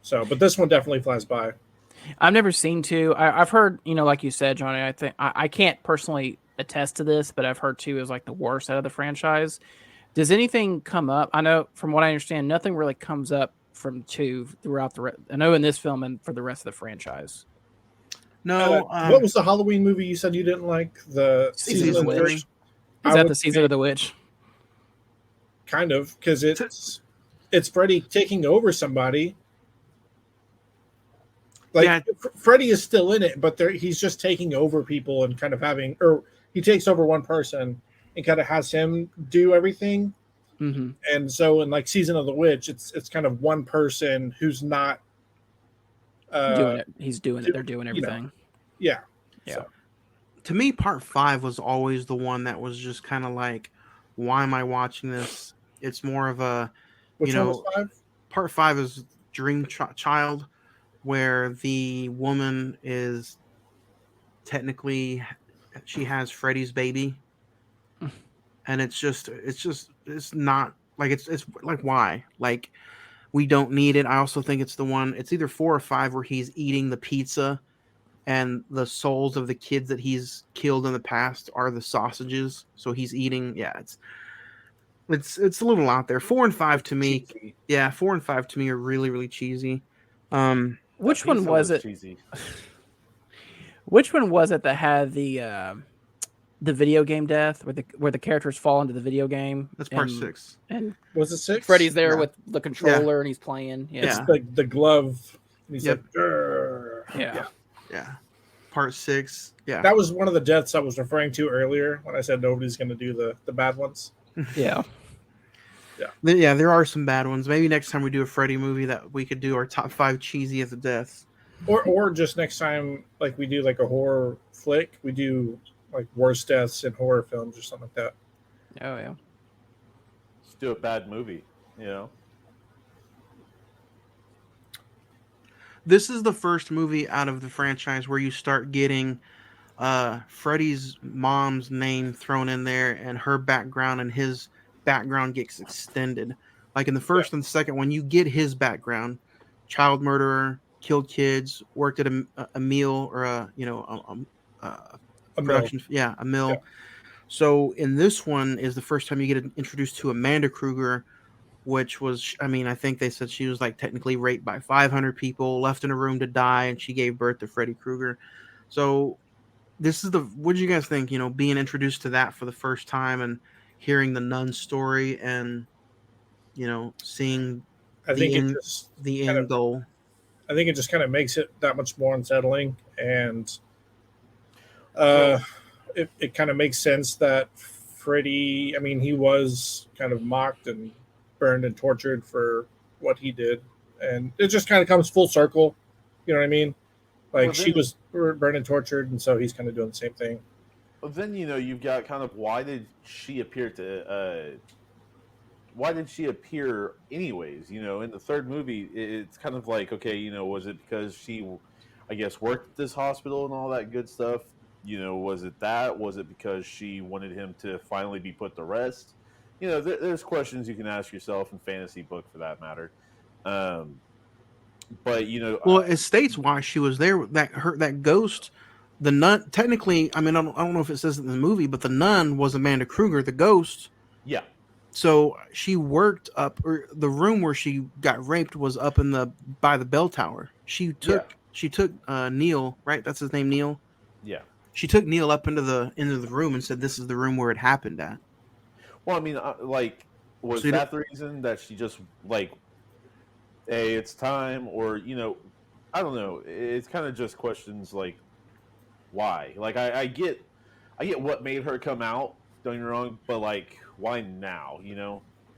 So, but this one definitely flies by. I've never seen 2. I've heard, like you said, Johnny, I think I can't personally attest to this, but I've heard 2 is like the worst out of the franchise. Does anything come up? I know, from what I understand, nothing really comes up from 2 throughout I know in this film and for the rest of the franchise. No. What was the Halloween movie you said you didn't like? The Season of the Witch. Is that the Season of the Witch? Kind of, because it's Freddy taking over somebody. Like, Freddy is still in it, but he's just taking over people and kind of or he takes over one person and kind of has him do everything. Mm-hmm. And so in like Season of the Witch, it's kind of one person who's not doing it. He's doing it. They're doing everything. Yeah. So. To me, part 5 was always the one that was just kind of like, why am I watching this? It's more of a, Which one was 5? Part 5 is Dream Child, where the woman is technically, she has Freddy's baby, and it's not like, it's like, why? Like, we don't need it. I also think it's the one, it's either 4 or 5 where he's eating the pizza and the souls of the kids that he's killed in the past are the sausages. So he's eating. Yeah, it's a little out there. 4 and 5 to me. Cheesy. Yeah, 4 and 5 to me are really, really cheesy. Which one was it? Cheesy. Which one was it that had the video game death, where the characters fall into the video game? That's part 6. And was it 6? Freddy's there with the controller and he's playing. Yeah. It's the glove. And he's like, yeah. Part 6. Yeah. That was one of the deaths I was referring to earlier when I said nobody's going to do the bad ones. Yeah. Yeah, there are some bad ones. Maybe next time we do a Freddy movie that we could do our top 5 cheesiest deaths. Or just next time, like, we do like a horror flick, we do like worst deaths in horror films or something like that. Oh yeah. Let's do a bad movie, This is the first movie out of the franchise where you start getting Freddy's mom's name thrown in there, and her background and his background gets extended. Like in the first and the second one, you get his background: child murderer, killed kids, worked at a meal or a production, a mill. Yeah. So in this one is the first time you get introduced to Amanda Kruger, which was, I think they said she was like technically raped by 500 people, left in a room to die, and she gave birth to Freddy Krueger. So this is what do you guys think, being introduced to that for the first time and hearing the nun story and, seeing the end goal? I think it just kind of makes it that much more unsettling, and it kind of makes sense that Freddy, he was kind of mocked and burned and tortured for what he did, and it just kind of comes full circle. You know what I mean? Like, she was burned and tortured, and so he's kind of doing the same thing. But then you've got kind of why did she appear anyways? In the third movie, it's kind of like, okay, was it because she, I guess, worked at this hospital and all that good stuff? Was it that? Was it because she wanted him to finally be put to rest? There's questions you can ask yourself in fantasy book for that matter. Um, but Well, it states why she was there. That ghost, the nun. Technically, I mean, I don't know if it says it in the movie, but the nun was Amanda Kruger, the ghost. yeah, So she worked up, or the room where she got raped was up in the by the bell tower. yeah, She took Neil, right? That's his name, Neil. yeah. She took Neil up into the room and said, "This is the room where it happened at." Well, I mean, like, So was that the reason that she just like, hey, it's time, or I don't know. It's kind of just questions like why. Like, I get what made her come out. Don't get me wrong, but like, why now?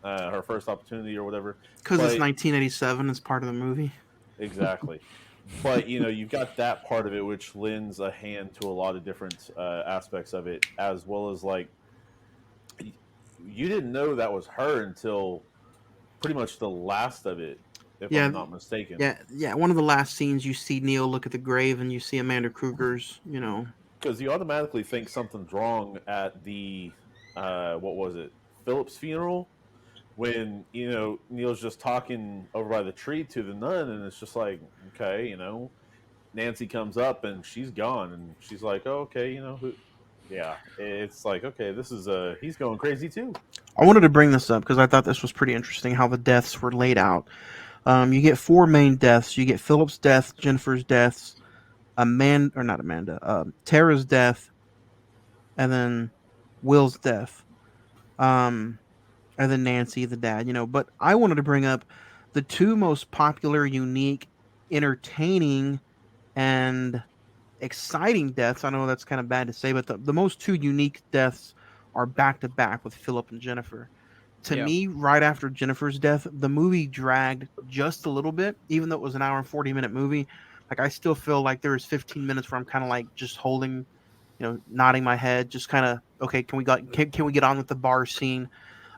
Her first opportunity or whatever. because it's But 1987, it's part of the movie. exactly. But you've got that part of it, which lends a hand to a lot of different aspects of it, as well as like you didn't know that was her until pretty much the last of it, if Yeah, I'm not mistaken. yeah. One of the last scenes, you see Neil look at the grave, and you see Amanda Kruger's. Because you automatically think something's wrong at the what was it, Philip's funeral, when Neil's just talking over by the tree to the nun, and it's just like, okay, Nancy comes up and she's gone, and she's like, oh, okay, who. Yeah, it's like, okay, this is he's going crazy too. I wanted to bring this up because I thought this was pretty interesting how the deaths were laid out. You get four main deaths. You get Philip's death, Jennifer's deaths, not Amanda, Tara's death, and then Will's death, and then Nancy, the dad. But I wanted to bring up the two most popular, unique, entertaining, and exciting deaths. I know that's kind of bad to say, but the most two unique deaths are back to back with Philip and Jennifer. To Yeah. me, right after Jennifer's death, the movie dragged just a little bit, even though it was an hour and 40-minute movie. Like, I still feel like there was 15 minutes where I'm kind of like just holding, nodding my head, just kind of, okay, can we get on with the bar scene?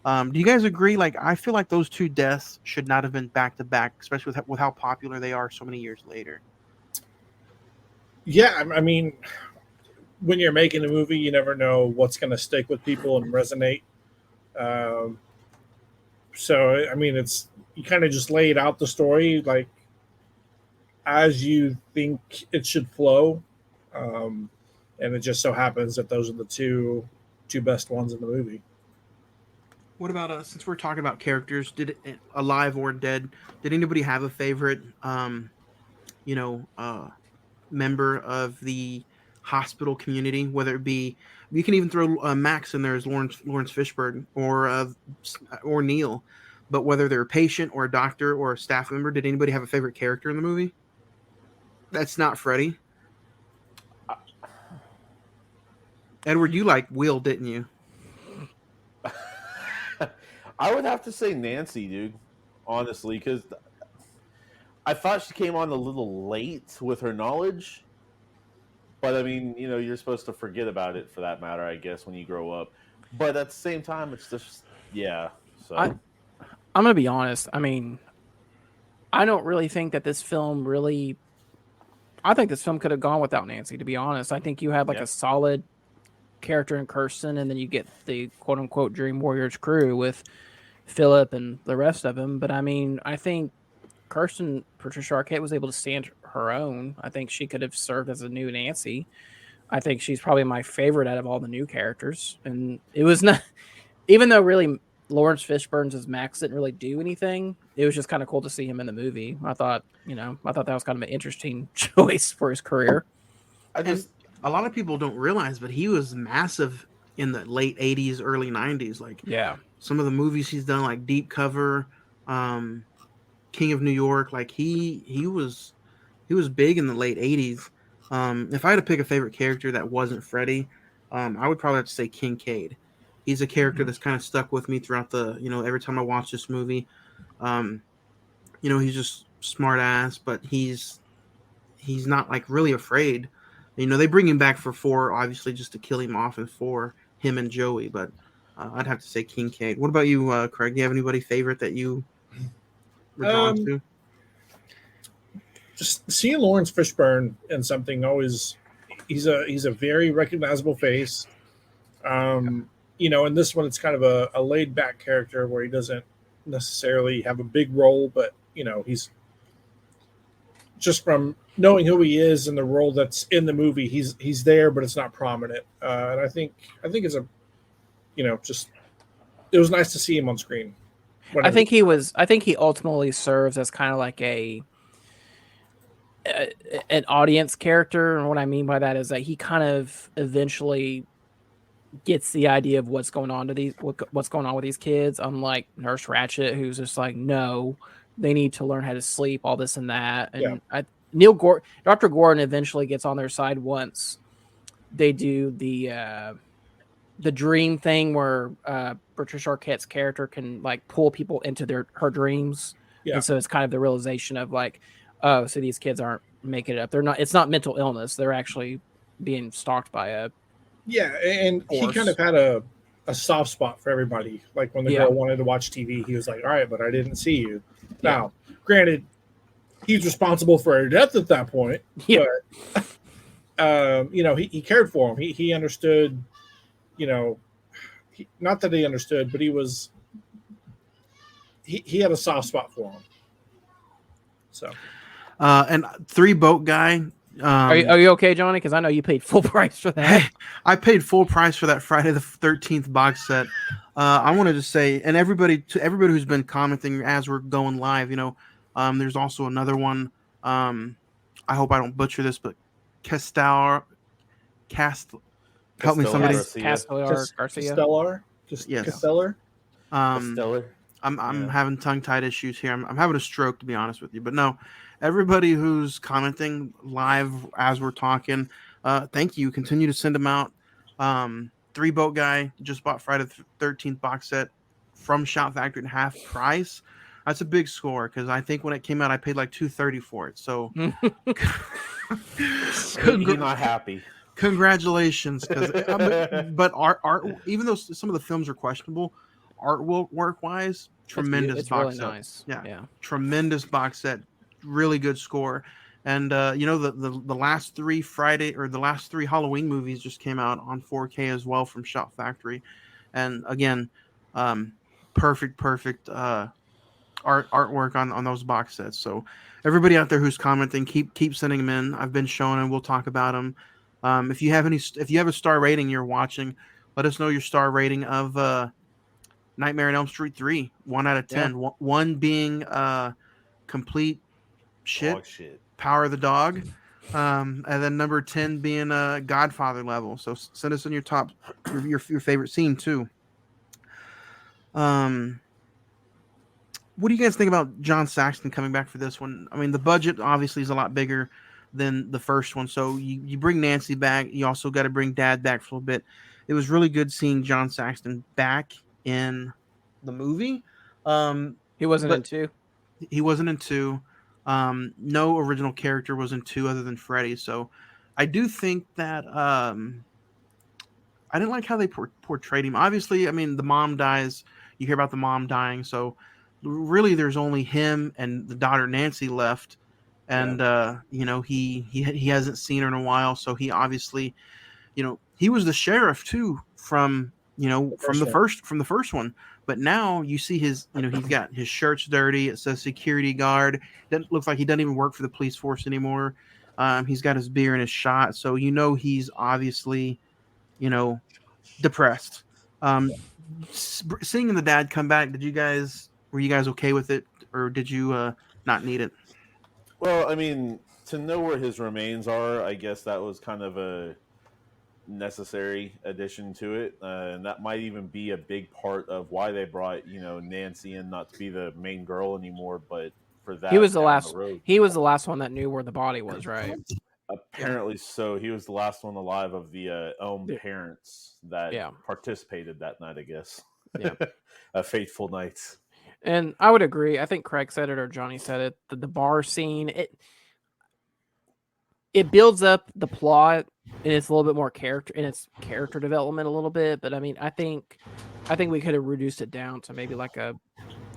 Do you guys agree? Like, I feel like those two deaths should not have been back to back, especially with how popular they are so many years later. Yeah, I mean, when you're making a movie, you never know what's going to stick with people and resonate. Um, so, I mean, you kind of just laid out the story like as you think it should flow, and it just so happens that those are the two best ones in the movie. What about since we're talking about characters, alive or dead? Did anybody have a favorite, you know, uh, member of the hospital community? Whether it be, you can even throw Max in there as Lawrence Fishburne or Neil, but whether they're a patient or a doctor or a staff member, did anybody have a favorite character in the movie? That's not Freddy. Edward, you like Will, didn't you? I would have to say Nancy, dude, honestly, because I thought she came on a little late with her knowledge. But I mean, you're supposed to forget about it for that matter, I guess, when you grow up. But at the same time, it's just, yeah. So I'm gonna be honest. I mean, I don't really think that this film really. I think this film could have gone without Nancy. To be honest, I think you had like a solid character in Kirsten, and then you get the quote unquote Dream Warriors crew with Philip and the rest of them. But I mean, I think Patricia Arquette was able to stand her own. I think she could have served as a new Nancy. I think she's probably my favorite out of all the new characters. And it was not, even though really Lawrence Fishburne's as Max didn't really do anything, it was just kind of cool to see him in the movie. I thought that was kind of an interesting choice for his career. And a lot of people don't realize, but he was massive in the late 80s, early 90s. Like, yeah, some of the movies he's done, like Deep Cover, King of New York, like he was big in the late 80s. If I had to pick a favorite character that wasn't Freddy, I would probably have to say Kincaid. He's a character that's kind of stuck with me throughout every time I watch this movie. He's just smart ass, but he's not like really afraid. You know, they bring him back for 4, obviously, just to kill him off in 4, him and Joey. But I'd have to say Kincaid. What about you, Craig? Do you have anybody favorite that you were drawn to? Just seeing Lawrence Fishburne in something always, he's a very recognizable face. You know, in this one, it's kind of a laid back character where he doesn't necessarily have a big role, but you know, he's just from knowing who he is and the role that's in the movie, he's there, but it's not prominent. And I think it's a, you know, just it was nice to see him on screen. I think he ultimately serves as kind of like an audience character, and what I mean by that is that he kind of eventually gets the idea of what's going on with these kids. Unlike Nurse Ratched, who's just like, no, they need to learn how to sleep, all this and that. And Dr. Gordon eventually gets on their side once they do the dream thing where Patricia Arquette's character can like pull people into her dreams. And so it's kind of the realization of like, oh, so these kids aren't making it up. It's not mental illness. They're actually being stalked by a and force. He kind of had a soft spot for everybody. Like when the girl wanted to watch TV, he was like, all right, but I didn't see you. Now, granted, he's responsible for her death at that point. Yeah. But you know, he cared for him. He understood, you know, not that he understood, but he had a soft spot for him. So, and 3 Boat Guy. Are you okay, Johnny? Because I know you paid full price for that. Hey, I paid full price for that Friday the 13th box set. I wanted to say, and everybody who's been commenting as we're going live, you know, there's also another one. I hope I don't butcher this, but Castellar. Help me, somebody. Castellar Garcia. Castellar. I'm having tongue-tied issues here. I'm having a stroke, to be honest with you. But no, everybody who's commenting live as we're talking, thank you. Continue to send them out. 3 Boat Guy just bought Friday the 13th box set from Shout Factory at half price. That's a big score because I think when it came out, I paid like $230 for it. So, you're not happy. Congratulations, but art, even though some of the films are questionable, artwork wise, tremendous it's box really set. nice. Yeah, tremendous box set, really good score. And you know, the last 3 Halloween movies just came out on 4K as well from Shout Factory, and again, perfect artwork on those box sets. So everybody out there who's commenting, keep sending them in. I've been showing them. We'll talk about them. If you have a star rating you're watching, let us know your star rating of Nightmare on Elm Street 3, 1 out of 10. Yeah. One being complete shit, Power of the Dog, and then number 10 being Godfather level. So send us in your top your favorite scene too. What do you guys think about John Saxon coming back for this one? I mean, the budget obviously is a lot bigger than the first one. So you bring Nancy back. You also got to bring Dad back for a little bit. It was really good seeing John Saxon back in the movie. He wasn't in 2. He wasn't in 2. No original character was in 2 other than Freddy. So I do think that I didn't like how they portrayed him. Obviously, I mean, the mom dies. You hear about the mom dying. So really there's only him and the daughter Nancy left. And you know, he hasn't seen her in a while, so he obviously, you know, he was the sheriff too from the first one. But now you see his, you know, he's got his shirt's dirty. It says security guard. Doesn't look like he doesn't even work for the police force anymore. He's got his beer and his shot, so you know he's obviously, you know, depressed. Seeing the dad come back, were you guys okay with it, or did you not need it? Well, I mean, to know where his remains are, I guess that was kind of a necessary addition to it, and that might even be a big part of why they brought, you know, Nancy in, not to be the main girl anymore, but for that he was the last one that knew where the body was, right? Apparently so. He was the last one alive of the Elm parents that participated that night, I guess. Yeah. A fateful night. And I would agree. I think Craig said it or Johnny said it. The bar scene, it builds up the plot and it's a little bit more character development a little bit. But I mean, I think we could have reduced it down to maybe like a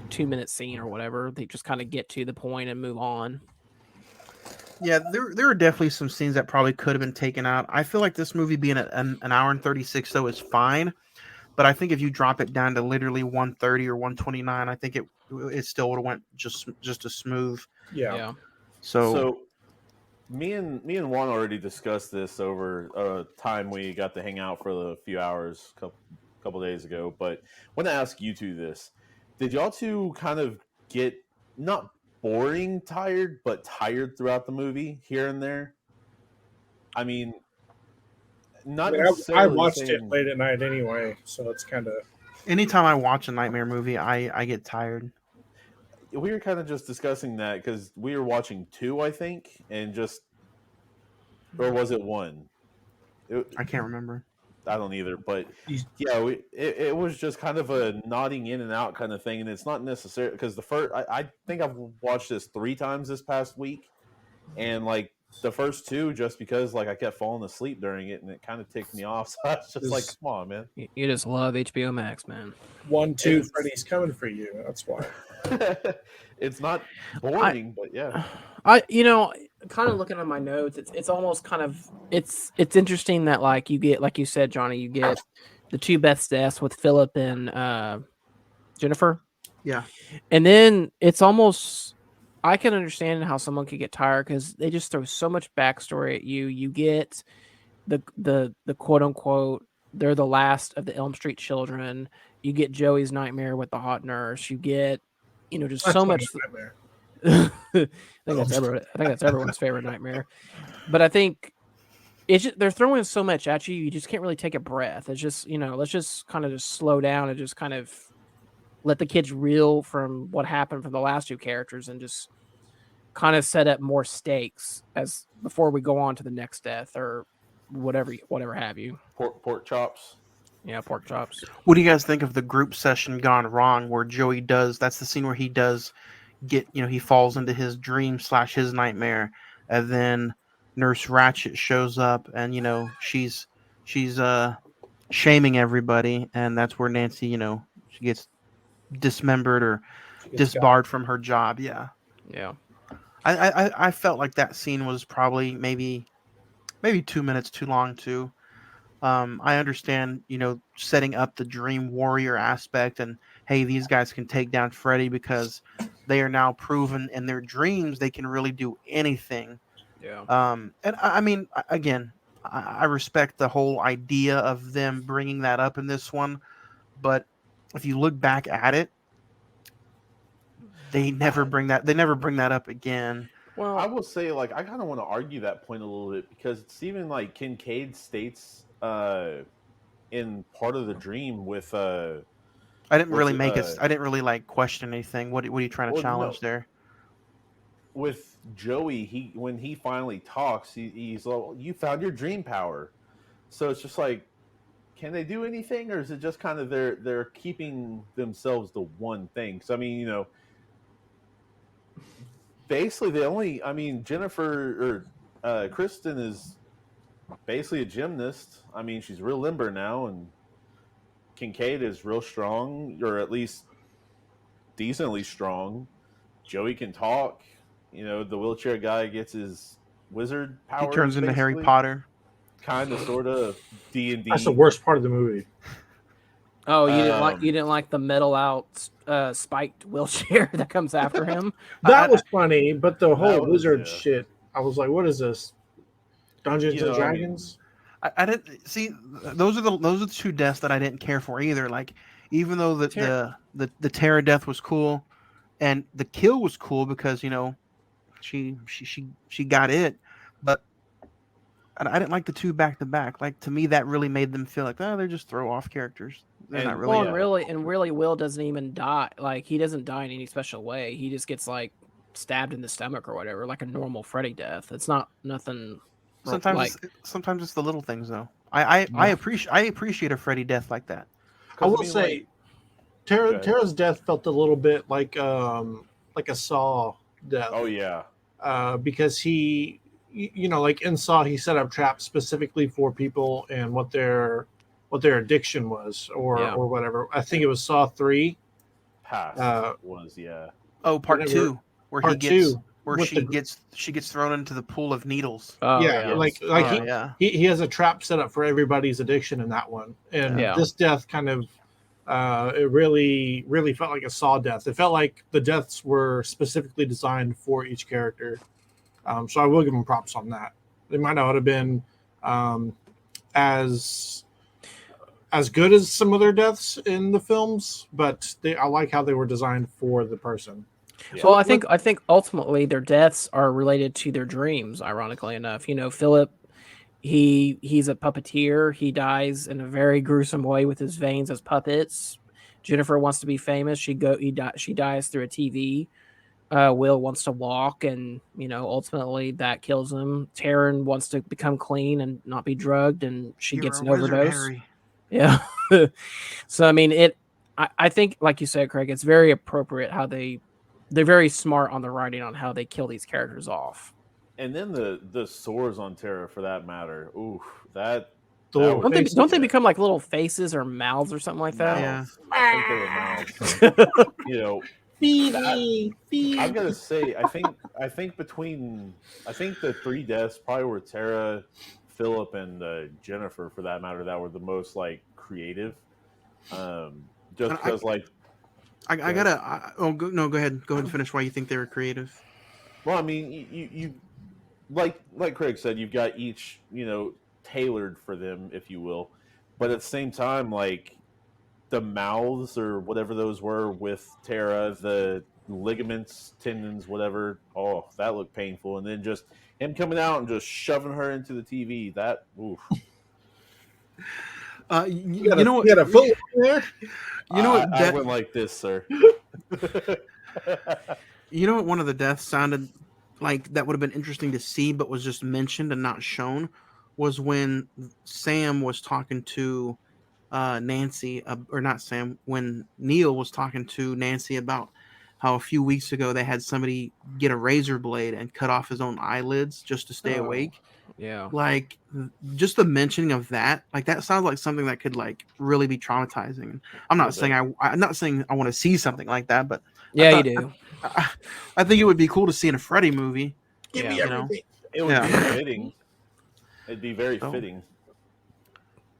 2-minute scene or whatever. They just kind of get to the point and move on. Yeah, there are definitely some scenes that probably could have been taken out. I feel like this movie being an hour and 36 though is fine, but I think if you drop it down to literally 130 or 129, I think it still would have went just as smooth. Yeah. So me and Juan already discussed this over time we got to hang out for a few hours couple days ago. But I want to ask you two this: did y'all two kind of get not boring tired, but tired throughout the movie here and there? I mean, not necessarily. I watched it late at night anyway, so it's kind of. Anytime I watch a nightmare movie, I get tired. We were kind of just discussing that because we were watching 2, I think, and or was it 1? I can't remember. I don't either, but yeah, it was just kind of a nodding in and out kind of thing, and it's not necessary because the first I think I've watched this 3 times this past week, and like the first 2 just because like I kept falling asleep during it, and it kind of ticked me off. So I was just like, come on, man, you just love HBO Max, man. 1, 2, Freddy's coming for you. That's why. It's not boring, but yeah. Kind of looking at my notes, it's almost kind of it's interesting that like you get, like you said, Johnny, you get the 2 best deaths with Philip and Jennifer. Yeah. And then it's almost, I can understand how someone could get tired because they just throw so much backstory at you. You get the quote unquote, they're the last of the Elm Street children. You get Joey's nightmare with the hot nurse. You get, just so much. I think that's everyone's favorite nightmare. But I think it's just, they're throwing so much at you, you just can't really take a breath. It's just, let's just kind of just slow down and just kind of let the kids reel from what happened from the last 2 characters and just kind of set up more stakes as before we go on to the next death or whatever have you. Pork chops. Yeah, pork chops. What do you guys think of the group session gone wrong where Joey that's the scene where he does get, he falls into his dream / his nightmare, and then Nurse Ratched shows up and, she's shaming everybody, and that's where Nancy, she gets dismembered or disbarred from her job. Yeah. I felt like that scene was probably maybe 2 minutes too long too. I understand, setting up the Dream Warrior aspect and, hey, these guys can take down Freddy because they are now proven in their dreams they can really do anything. Yeah. And I mean, again, I respect the whole idea of them bringing that up in this one, but if you look back at it, they never bring that up again. Well, I will say, like, I kind of want to argue that point a little bit because it's even like Kincaid states in part of the dream with I didn't really like question anything. What are you trying to challenge there? With Joey, when he finally talks, he's like, you found your dream power. So it's just like, can they do anything, or is it just kind of they're keeping themselves to one thing? Because I mean, basically Jennifer or Kristen is basically a gymnast. I mean, she's real limber now, and Kincaid is real strong, or at least decently strong. Joey can talk. The wheelchair guy gets his wizard powers. He turns into Harry Potter. Kind of, sort of D&D. That's the worst part of the movie. Oh, you didn't like the metal out spiked wheelchair that comes after him? That was funny, but the whole wizard shit, I was like, what is this? Dungeons and Dragons? I didn't see those are the 2 deaths that I didn't care for either. Like, even though the Terra death was cool and the kill was cool because she got it, but I didn't like the 2 back to back. Like, to me, that really made them feel like, they're just throw off characters. They're not really. Really, Will doesn't even die. Like, he doesn't die in any special way. He just gets like stabbed in the stomach or whatever, like a normal Freddy death. It's not nothing. Sometimes it's the little things though. I appreciate a Freddy death like that. I will say, Tara's death felt a little bit like a Saw death. Oh yeah. Because he like in Saw, he set up traps specifically for people and what their addiction was or whatever. I think it was Saw 3. Past was Oh, part whenever- 2, where part he gets 2 where with she the gets thrown into the pool of needles. Oh, yeah, like yeah. he has a trap set up for everybody's addiction in that one, and Yeah. this death kind of it really felt like a Saw death. It felt like the deaths were specifically designed for each character. So I will give them props on that. They might not have been as good as some of their deaths in the films, but I like how they were designed for the person. Yeah. Well, I think ultimately their deaths are related to their dreams. Ironically enough, Philip, he's a puppeteer. He dies in a very gruesome way with his veins as puppets. Jennifer wants to be famous. She dies through a TV. Will wants to walk, and ultimately that kills him. Taryn wants to become clean and not be drugged, and she You're gets a an wizard, overdose. Harry. Yeah. So I mean, I think, like you said, Craig, it's very appropriate how they're very smart on the writing on how they kill these characters off. And then the sores on Terra, for that matter. Ooh, that Don't they become like little faces or mouths or something like that? Mouths. I think they were mouths. Feed me. I've got to say, I think the 3 deaths probably were Tara, Philip, and Jennifer, for that matter, that were the most like creative. Just because, go ahead and finish why you think they were creative. Well, I mean, you like Craig said, you've got each tailored for them, if you will, but at the same time, like the mouths or whatever those were with Tara, the ligaments, tendons, whatever. Oh, that looked painful. And then just him coming out and just shoving her into the TV. That, oof. You know what? You got a foot there. You know what? I went like this, sir. You know what? One of the deaths sounded like that would have been interesting to see, but was just mentioned and not shown. Was when Sam was talking to Nancy, or not Sam, when Neil was talking to Nancy about how a few weeks ago they had somebody get a razor blade and cut off his own eyelids just to stay awake. Yeah. Like, just the mentioning of that, like that sounds like something that could like really be traumatizing. I'm not saying I'm not saying I want to see something like that, but yeah, you do. I think it would be cool to see in a Freddy movie. Give me everything. It would be fitting. It'd be very fitting.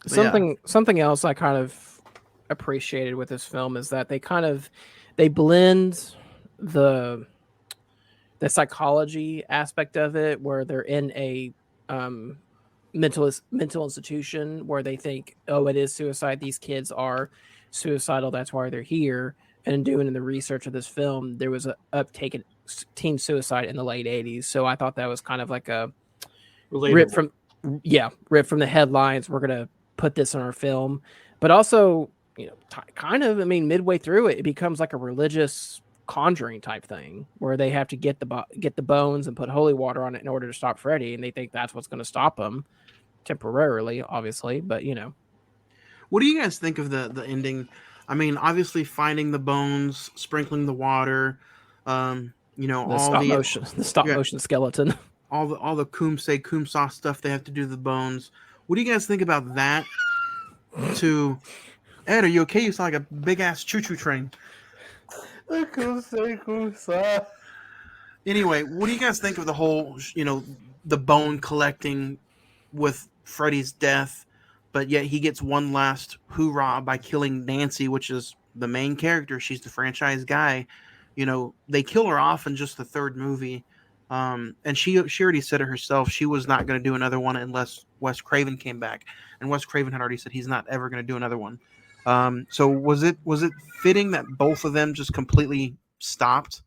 Something else I kind of appreciated with this film is that they blend the psychology aspect of it, where they're in a mental institution where they think, oh, it is suicide. These kids are suicidal. That's why they're here. And doing the research of this film, there was an uptake in teen suicide in the late 80s. So I thought that was kind of like a ripped from the headlines. We're gonna put this in our film, but also kind of, I mean, midway through it becomes like a religious conjuring type thing where they have to get the bones and put holy water on it in order to stop Freddy, and they think that's what's going to stop them temporarily, obviously. But what do you guys think of the ending? I mean, obviously finding the bones, sprinkling the water, the stop motion skeleton, all the kumsa stuff they have to do to the bones. What do you guys think about that? Ed, are you okay? You sound like a big ass choo-choo train. Anyway, what do you guys think of the whole, the bone collecting with Freddy's death, but yet he gets one last hoorah by killing Nancy, which is the main character. She's the franchise guy. They kill her off in just the 3rd movie. And she already said it herself. She was not going to do another one unless Wes Craven came back. And Wes Craven had already said he's not ever going to do another one. So was it fitting that both of them just completely stopped?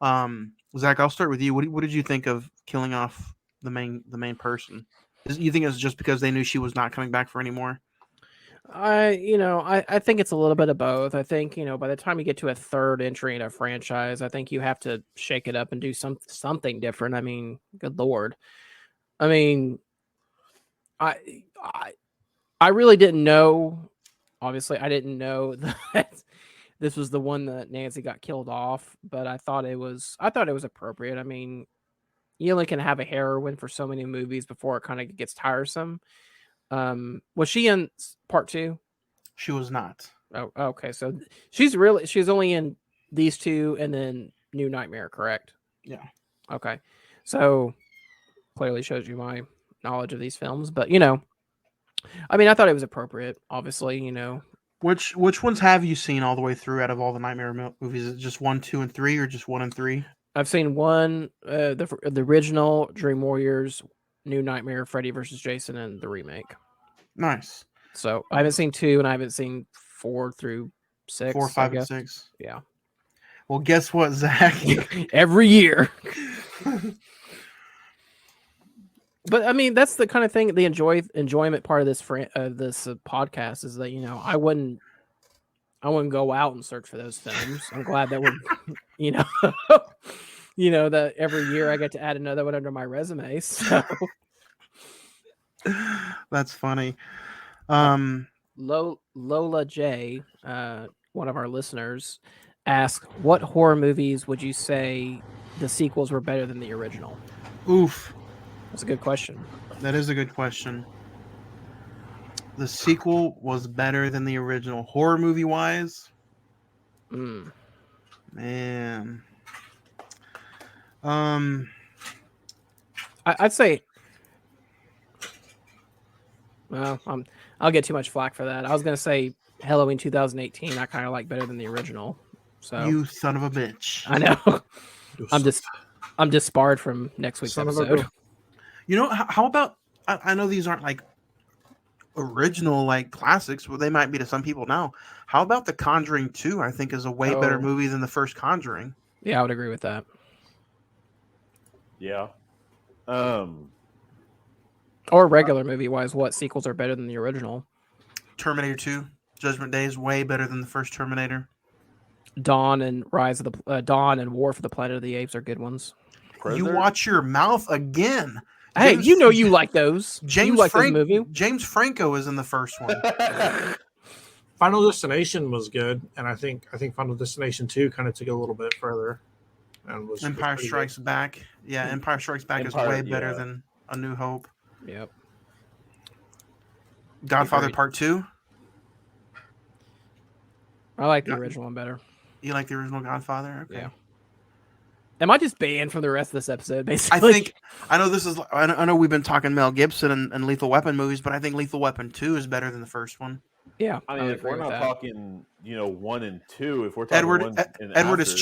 Zach, I'll start with you. What did you think of killing off the main person? You think it's just because they knew she was not coming back for any more? I think it's a little bit of both. I think, by the time you get to a 3rd entry in a franchise, I think you have to shake it up and do something different. I mean, good Lord. I mean, I really didn't know. Obviously, I didn't know that this was the one that Nancy got killed off, but I thought it was appropriate. I mean, you only can have a heroine for so many movies before it kind of gets tiresome. Was she in part 2? She was not. Oh, okay. So she's only in these two and then New Nightmare, correct? Yeah. Okay. So clearly shows you my knowledge of these films, but you know, I mean, I thought it was appropriate. Obviously, you know. Which ones have you seen all the way through out of all the Nightmare movies? Is it just 1, 2, and 3, or just 1 and 3? I've seen one, the original Dream Warriors, New Nightmare, Freddy vs. Jason, and the remake. Nice. So I haven't seen 2, and I haven't seen 4 through 6. 4, 5, and 6. Yeah. Well, guess what, Zach? Every year. But I mean, that's the kind of thing. The enjoyment part of this podcast is that, you know, I wouldn't go out and search for those films. I'm glad that we're, you know, that every year I get to add another one under my resume. So that's funny. Lola J, one of our listeners, asked, "What horror movies would you say the sequels were better than the original?" Oof. That's a good question. That is a good question. The sequel was better than the original, horror movie wise. Man. I'd say. Well, I'll get too much flack for that. I was gonna say Halloween 2018. I kind of like better than the original. So you son of a bitch. I know. I'm disbarred from next week's episode. You know, how about, I know these aren't like original like classics, but they might be to some people now. How about The Conjuring 2? I think is a way better movie than the first Conjuring. Yeah, I would agree with that. Yeah. Or regular movie wise, what sequels are better than the original? Terminator 2, Judgment Day is way better than the first Terminator. Dawn and Dawn and War for the Planet of the Apes are good ones. You watch your mouth again. Hey, you know you like those. James Franco is in the first one. Final Destination was good, and I think Final Destination 2 kind of took it a little bit further. And Empire Strikes Back. Yeah, Empire Strikes Back is way better than A New Hope. Yep. Godfather Part 2. I like the original one better. You like the original Godfather? Okay. Yeah. Am I just banned from the rest of this episode, basically? I know we've been talking Mel Gibson and Lethal Weapon movies, but I think Lethal Weapon 2 is better than the first one. Yeah. I mean, if we're not talking, 1 and 2, if we're talking Edward, is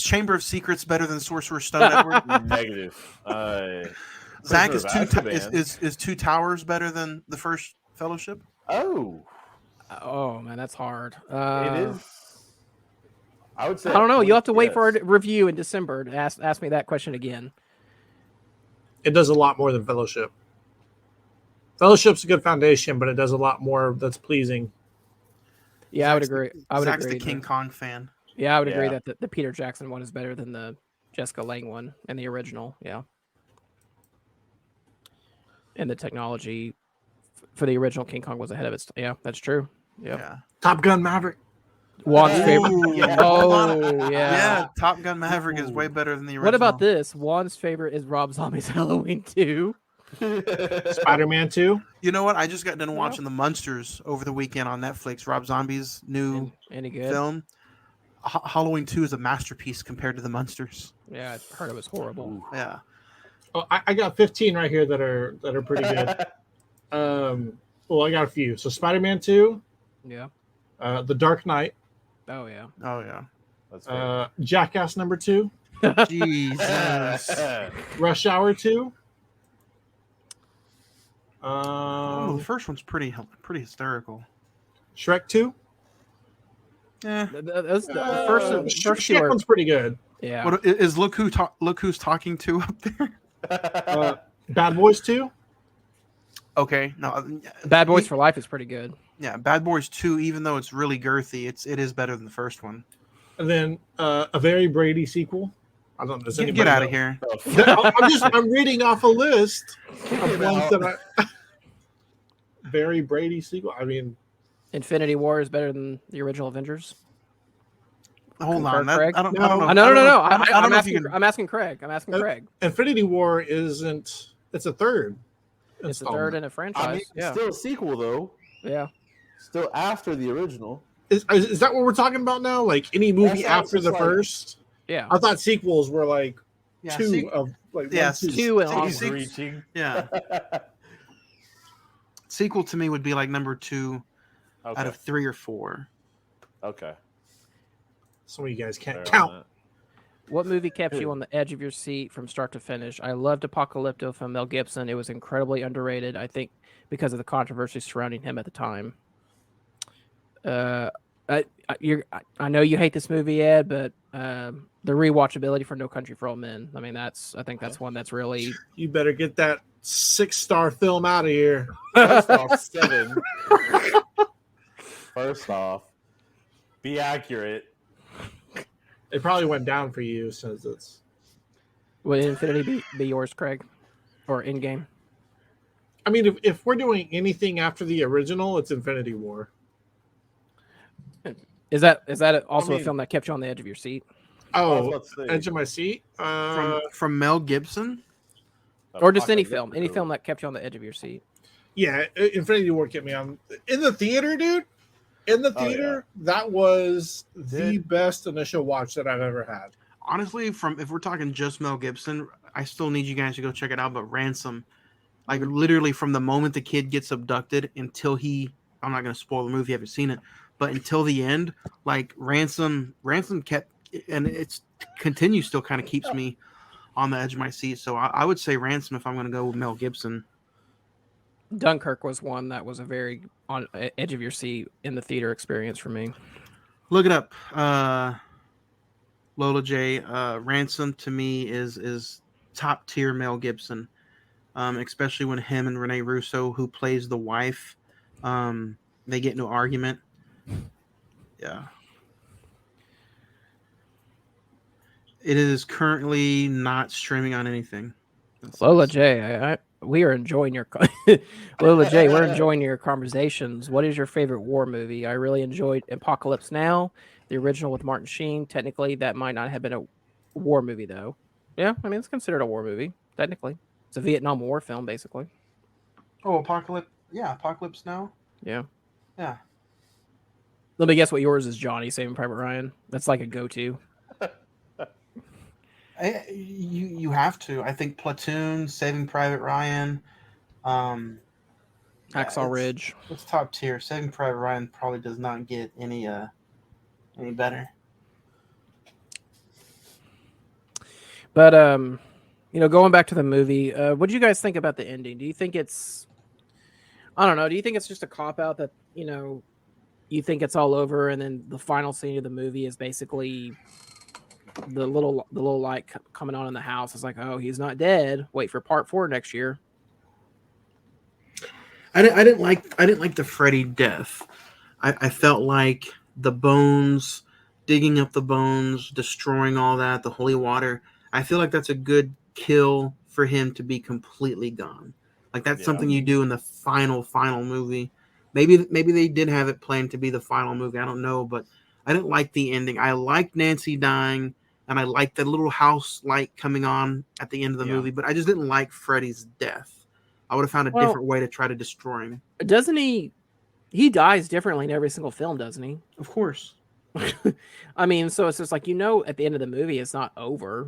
Chamber of Secrets better than Sorcerer's Stone, Edward? Negative. Zach, is Two Towers better than the first Fellowship? Oh man, that's hard. It is. I would say. I don't know. You'll have to wait for a review in December to ask me that question again. It does a lot more than Fellowship. Fellowship's a good foundation, but it does a lot more that's pleasing. Yeah, I would agree. Zach's the King Kong fan. Yeah, I would agree that the Peter Jackson one is better than the Jessica Lange one and the original. Yeah. And the technology for the original King Kong was ahead of its. Yeah, that's true. Yep. Yeah. Top Gun Maverick. Juan's favorite. Yeah, Top Gun Maverick is way better than the original. What about this? Juan's favorite is Rob Zombie's Halloween 2. Spider-Man 2. You know what? I just got done watching The Munsters over the weekend on Netflix. Rob Zombie's new film. Halloween 2 is a masterpiece compared to The Munsters. Yeah, I heard it was horrible. Yeah. Oh, I got 15 right here that are pretty good. Well, I got a few. So Spider-Man 2. Yeah. The Dark Knight. Oh yeah. That's Jackass number 2. Jesus. Rush Hour 2. The first one's pretty hysterical. Shrek 2. Yeah. The first Shrek one's pretty good. Yeah. What is Look Who's Talking To up there? Bad Boys 2. Okay. No. Bad Boys for Life is pretty good. Yeah, Bad Boys 2, even though it's really girthy, it is better than the first one. And then a Very Brady sequel. I don't know. Does anybody get out know? of here. I'm reading off a list of ones that Very Brady sequel. I mean, Infinity War is better than the original Avengers. Hold Concur, on. That, Craig? I don't. No. I don't know. No, no, no. I don't I'm know if you asking. can. I'm asking Craig. I'm asking Craig. Infinity War isn't. It's a third. It's the third in a I franchise. mean, it's Yeah, still a sequel though. yeah. Still after the original. Is that what we're talking about now? Like any movie That sounds after the just like- first? Yeah. I thought sequels were like Yeah, two of like yeah, one, two. Two and se- onward. se- Reaching. Yeah. Sequel to me would be like number 2 Okay. out of 3 or 4. Okay. Some of you guys can't Fair count. on What movie kept you on the edge of your seat from start to finish? I loved Apocalypto from Mel Gibson. It was incredibly underrated, I think, because of the controversy surrounding him at the time. I know you hate this movie, Ed, but the rewatchability for No Country for Old Men. I mean, I think that's one that's really. You better get that 6-star film out of here. First off, 7. First off, be accurate. It probably went down for you since it's. Would Infinity be yours, Craig, or Endgame? I mean, if we're doing anything after the original, it's Infinity War. Is that also I mean- a film that kept you on the edge of your seat? Oh, Let's see. edge of my seat. From Mel Gibson. Or just any Apocalypto. film that kept you on the edge of your seat. Yeah, Infinity War kept me on in the theater, dude. In the Oh, yeah. theater, that was the best initial watch that I've ever had. Honestly, if we're talking just Mel Gibson, I still need you guys to go check it out. But Ransom, like literally from the moment the kid gets abducted until I'm not going to spoil the movie, if you haven't seen it, but until the end, like Ransom kept, and it's continues still kind of keeps me on the edge of my seat. So I would say Ransom if I'm going to go with Mel Gibson. Dunkirk was one that was a very on edge of your seat in the theater experience for me. Look it up. Lola J. Ransom to me is top tier Mel Gibson, especially when him and Rene Russo, who plays the wife, they get into an argument. Yeah. It is currently not streaming on anything. Lola J, we are enjoying your Lola J. We're enjoying your conversations. What is your favorite war movie? I really enjoyed Apocalypse Now, the original with Martin Sheen. Technically, that might not have been a war movie, though. Yeah, I mean it's considered a war movie. Technically, it's a Vietnam War film, basically. Oh, Apocalypse! Yeah, Apocalypse Now. Yeah. Yeah. Let me guess what yours is, Johnny. Saving Private Ryan. That's like a go-to. You have to. I think Platoon, Saving Private Ryan, Hacksaw Ridge. It's top tier. Saving Private Ryan probably does not get any better. But going back to the movie, what do you guys think about the ending? Do you think it's, I don't know, do you think it's just a cop out that, you think it's all over and then the final scene of the movie is basically the little light coming on in the house? It's like, oh, he's not dead. Wait for part 4 next year. I didn't like the Freddy death. I felt like the bones, digging up the bones, destroying all that, the holy water. I feel like that's a good kill for him to be completely gone. Like that's something you do in the final movie. Maybe they did have it planned to be the final movie. I don't know, but I didn't like the ending. I liked Nancy dying, and I liked the little house light coming on at the end of the movie, but I just didn't like Freddy's death. I would have found a different way to try to destroy him. Doesn't he? He dies differently in every single film, doesn't he? Of course. I mean, so it's just like, at the end of the movie, it's not over.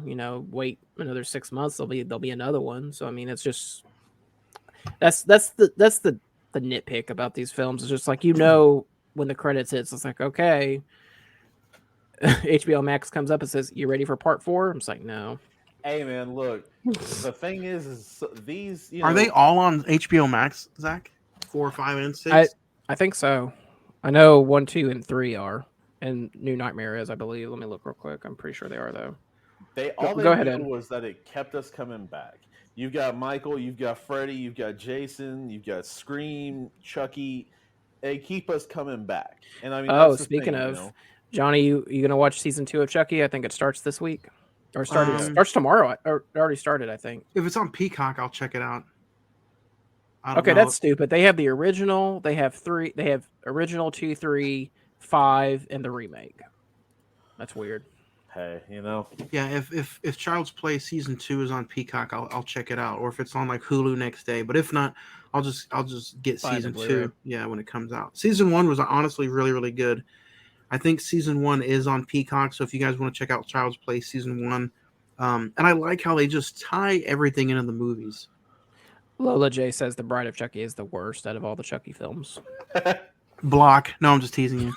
Wait another 6 months, there'll be another one. So I mean, it's just that's the nitpick about these films. It's just like when the credits hits, it's like, okay, HBO Max comes up and says, "You ready for part 4?" I'm just like, no. Hey man, look. The thing is these are they all on HBO Max, Zach? 4, 5, and 6? I think so. I know 1, 2, and 3 are, and New Nightmare is, I believe. Let me look real quick. I'm pretty sure they are though. Go ahead. Did was that it kept us coming back. You've got Michael, you've got Freddy, you've got Jason, you've got Scream, Chucky. They keep us coming back. And I mean, that's speaking of, Johnny, you gonna watch season 2 of Chucky? I think it starts this week, or starts tomorrow. Or it already started, I think. If it's on Peacock, I'll check it out. Okay, that's stupid. They have the original. They have 3. They have original 2, 3, 5, and the remake. That's weird. Hey, Yeah, if Child's Play season 2 is on Peacock, I'll check it out. Or if it's on like Hulu next day. But if not, I'll just get Buy the season Blu-ray. 2. Yeah, when it comes out. Season 1 was honestly really, really good. I think season 1 is on Peacock. So if you guys want to check out Child's Play season 1, and I like how they just tie everything into the movies. Lola J says The Bride of Chucky is the worst out of all the Chucky films. Block. No, I'm just teasing you.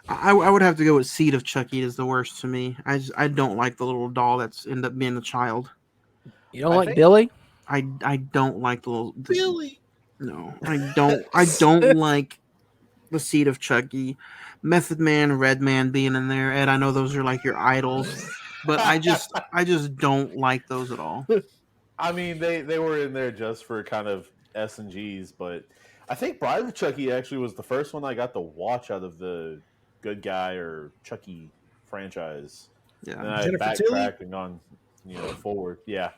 I would have to go with Seed of Chucky is the worst to me. I don't like the little doll that's ended up being a child. You don't like Billy? I don't like the Billy. No, I don't like the Seed of Chucky, Method Man, Red Man being in there. Ed, I know those are like your idols, but I just don't like those at all. I mean, they were in there just for kind of S&Gs, but I think Bride of Chucky actually was the first one I got to watch out of the Good Guy or Chucky franchise. Yeah, and I Jennifer backtracked and gone, forward. Yeah.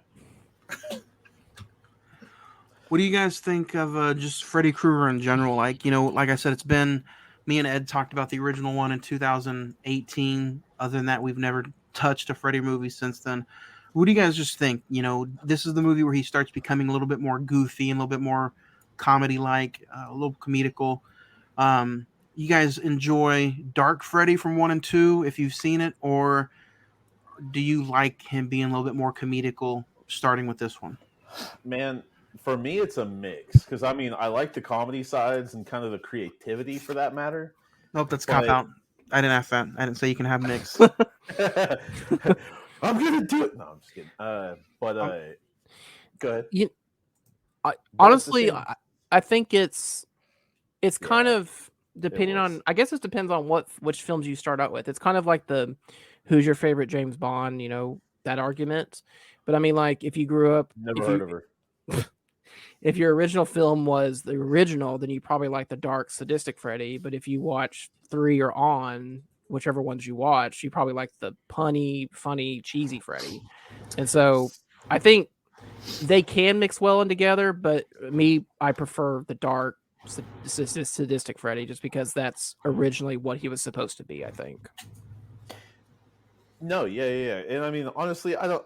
What do you guys think of just Freddy Krueger in general? Like, like I said, it's been me and Ed talked about the original one in 2018. Other than that, we've never touched a Freddy movie since then. What do you guys just think? This is the movie where he starts becoming a little bit more goofy and a little bit more comedy-like, a little comedical. You guys enjoy Dark Freddy from 1 and 2 if you've seen it, or do you like him being a little bit more comedical starting with this one? Man, for me, it's a mix. Because, I mean, I like the comedy sides and kind of the creativity for that matter. Nope, that's cop out. I didn't ask that. I didn't say you can have mix. I'm going to do it. No, I'm just kidding. Go ahead. Honestly, I think it's kind of depending on. I guess it depends on which films you start out with. It's kind of like the who's your favorite James Bond, that argument. But I mean, like if you grew up, Never heard of her. If your original film was the original, then you probably like the dark, sadistic Freddy. But if you watch 3 or on, whichever ones you watch, you probably like the punny, funny, cheesy Freddy. And so I think they can mix well in together. But I prefer the dark, sadistic Freddy just because that's originally what he was supposed to be, I think. No, yeah. And I mean, honestly, I don't...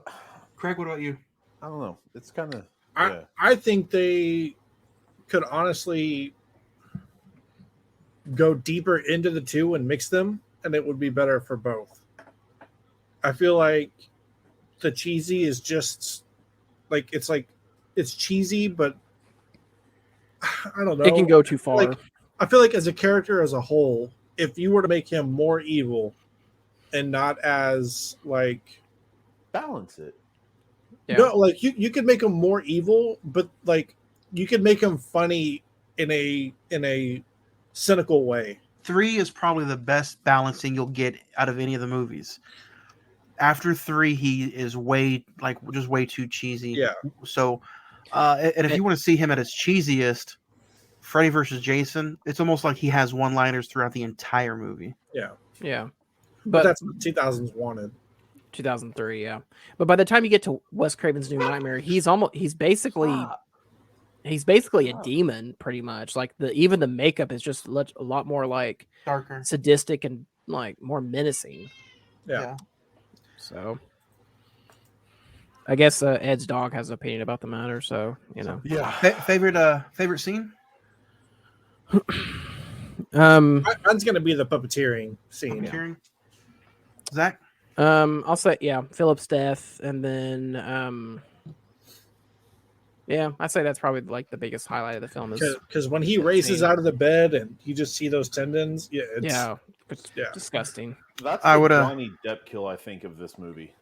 Craig, what about you? I don't know. It's kind of... I think they could honestly go deeper into the two and mix them, and it would be better for both. I feel like the cheesy is just it's cheesy, but I don't know. It can go too far. I feel like as a character as a whole, if you were to make him more evil and not as balance it. Yeah. No, you could make him more evil, but you could make him funny in a cynical way. 3 is probably the best balancing you'll get out of any of the movies. After 3, he is way too cheesy. Yeah. So, and if you want to see him at his cheesiest, Freddy versus Jason, it's almost like he has one-liners throughout the entire movie. Yeah. Yeah. But that's what 2000s wanted. 2003, yeah. But by the time you get to Wes Craven's New Nightmare, he's basically a demon, pretty much. Like even the makeup is just a lot more like darker, sadistic, and like more menacing. Yeah. So I guess Ed's dog has an opinion about the matter. So Yeah. Favorite scene? Mine's gonna be the puppeteering scene. Puppeteering. Zach. I'll say Philip's death, and then I'd say that's probably like the biggest highlight of the film is because when he races out of the bed and you just see those tendons, it's disgusting. That's the Johnny Depp kill, I think, of this movie.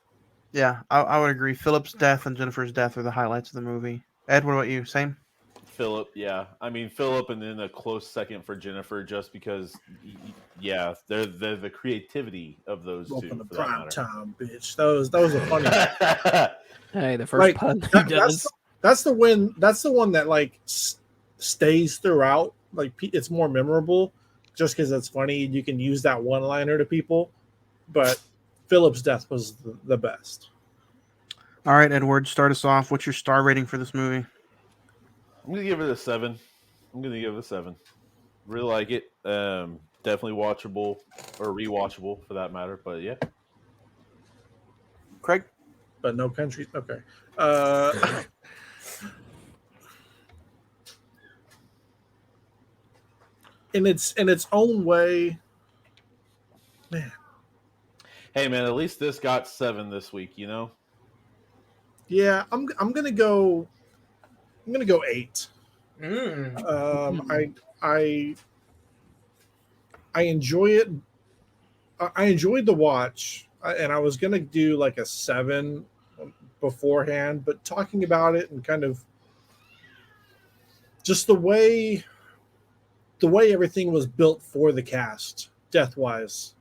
Yeah, I would agree. Philip's death and Jennifer's death are the highlights of the movie. Ed, what about you? Same. Philip, yeah. I mean, Philip, and then a close second for Jennifer, just because, they're the creativity of those two. The prime time, bitch. Those are funny. Hey, the first pun he does. That's the one that stays throughout. It's more memorable, just because it's funny. You can use that one-liner to people. But Philip's death was the best. All right, Edward, start us off. What's your star rating for this movie? I'm going to give it a 7. Really like it. Definitely watchable or rewatchable for that matter. But yeah, Craig? But no country. Okay. In its own way, man. Hey man, at least this got 7 this week. You know. Yeah, I'm gonna go. I'm gonna go 8. I enjoy it. I enjoyed the watch, and I was gonna do like a 7 beforehand, but talking about it and kind of just the way everything was built for the cast, death wise,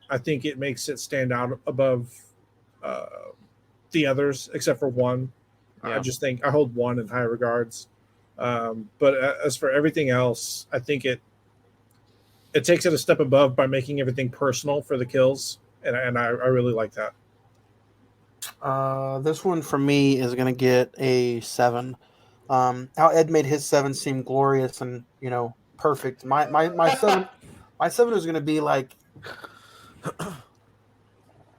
I think it makes it stand out above the others, except for one. Yeah. I just think I hold one in high regards. But as for everything else, I think it takes it a step above by making everything personal for the kills, and I really like that. This one for me is gonna get a 7. How Ed made his 7 seem glorious and perfect. My 7 is gonna be like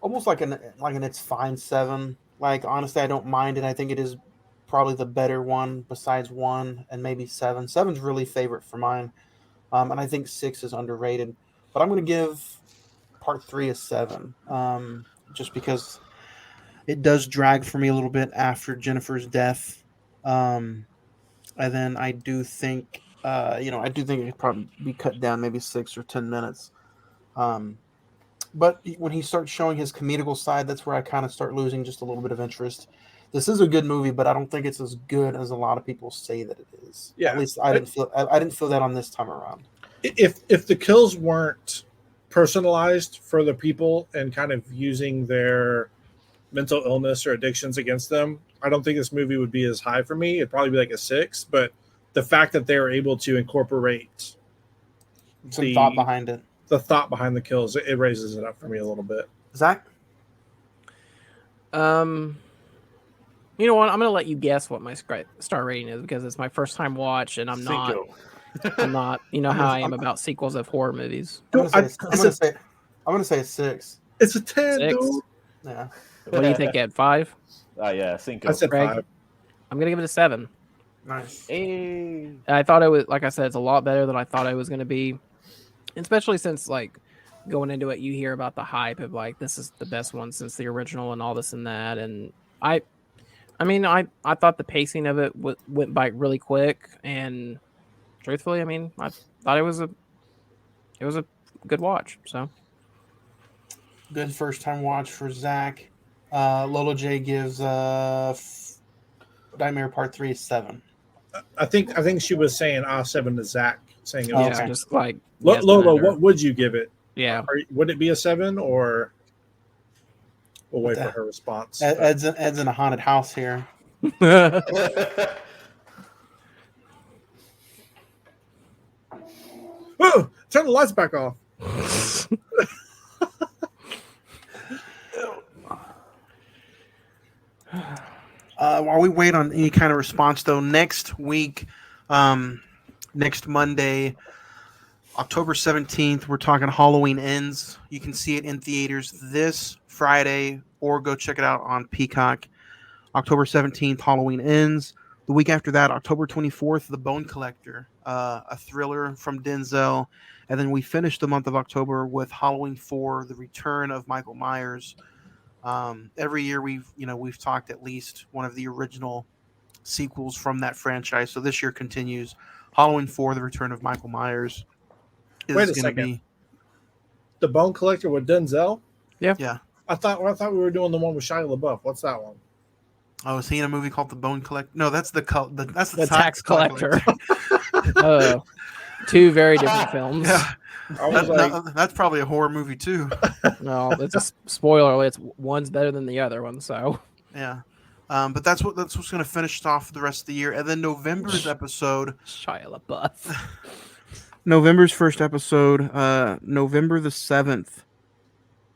almost like an it's fine 7. Like honestly, I don't mind it. I think it is probably the better one besides 1 and maybe 7. 7's really favorite for mine, and I think 6 is underrated. But I'm gonna give part 3 a 7, just because it does drag for me a little bit after Jennifer's death. And then I do think, I do think it could probably be cut down maybe 6 or 10 minutes. But when he starts showing his comedical side, that's where I kind of start losing just a little bit of interest. This is a good movie, but I don't think it's as good as a lot of people say that it is. Yeah. At least I didn't feel that on this time around. If the kills weren't personalized for the people and kind of using their mental illness or addictions against them, I don't think this movie would be as high for me. It'd probably be like a 6, but the fact that they were able to incorporate some thought behind it, the thought behind the kills, it raises it up for me a little bit. Zach? You know what? I'm going to let you guess what my star rating is because it's my first time watch, and I'm not. You know how I am about sequels of horror movies. I'm going to say a 6. It's a 10, 6? dude. Yeah. What do you think, Ed? 5? Yeah, Cinco. I said Craig? 5. I'm going to give it a 7. Nice. I thought it was, like I said, it's a lot better than I thought it was going to be, especially since like going into it, you hear about the hype of like this is the best one since the original and all this and that, and I thought the pacing of it went by really quick, and truthfully, I thought it was a good watch. So good first time watch for Zach. Lolo J gives Nightmare Part 3 a 7. I think she was saying 7 to Zach, saying it was yeah, just like Lolo. What would you give it? Yeah, would it be a 7 or? We'll wait for her response. Ed's in a haunted house here. Oh, turn the lights back off. While we wait on any kind of response, though, next week, next Monday, October 17th, we're talking Halloween Ends. You can see it in theaters this Friday or go check it out on Peacock. October 17th, Halloween Ends. The week after that, October 24th, The Bone Collector, a thriller from Denzel. And then we finish the month of October with Halloween 4, The Return of Michael Myers. Every year we've talked at least one of the original sequels from that franchise. So this year continues. Halloween 4, The Return of Michael Myers. Wait a second. The Bone Collector with Denzel? Yeah. I thought we were doing the one with Shia LaBeouf. What's that one? I was seeing a movie called The Bone Collector. No, that's the tax collector. Two very different films. Yeah. That's probably a horror movie too. No, it's a spoiler. It's one's better than the other one. So yeah, but that's what's going to finish off the rest of the year, and then November's episode. Shia LaBeouf. November's first episode, November the 7th.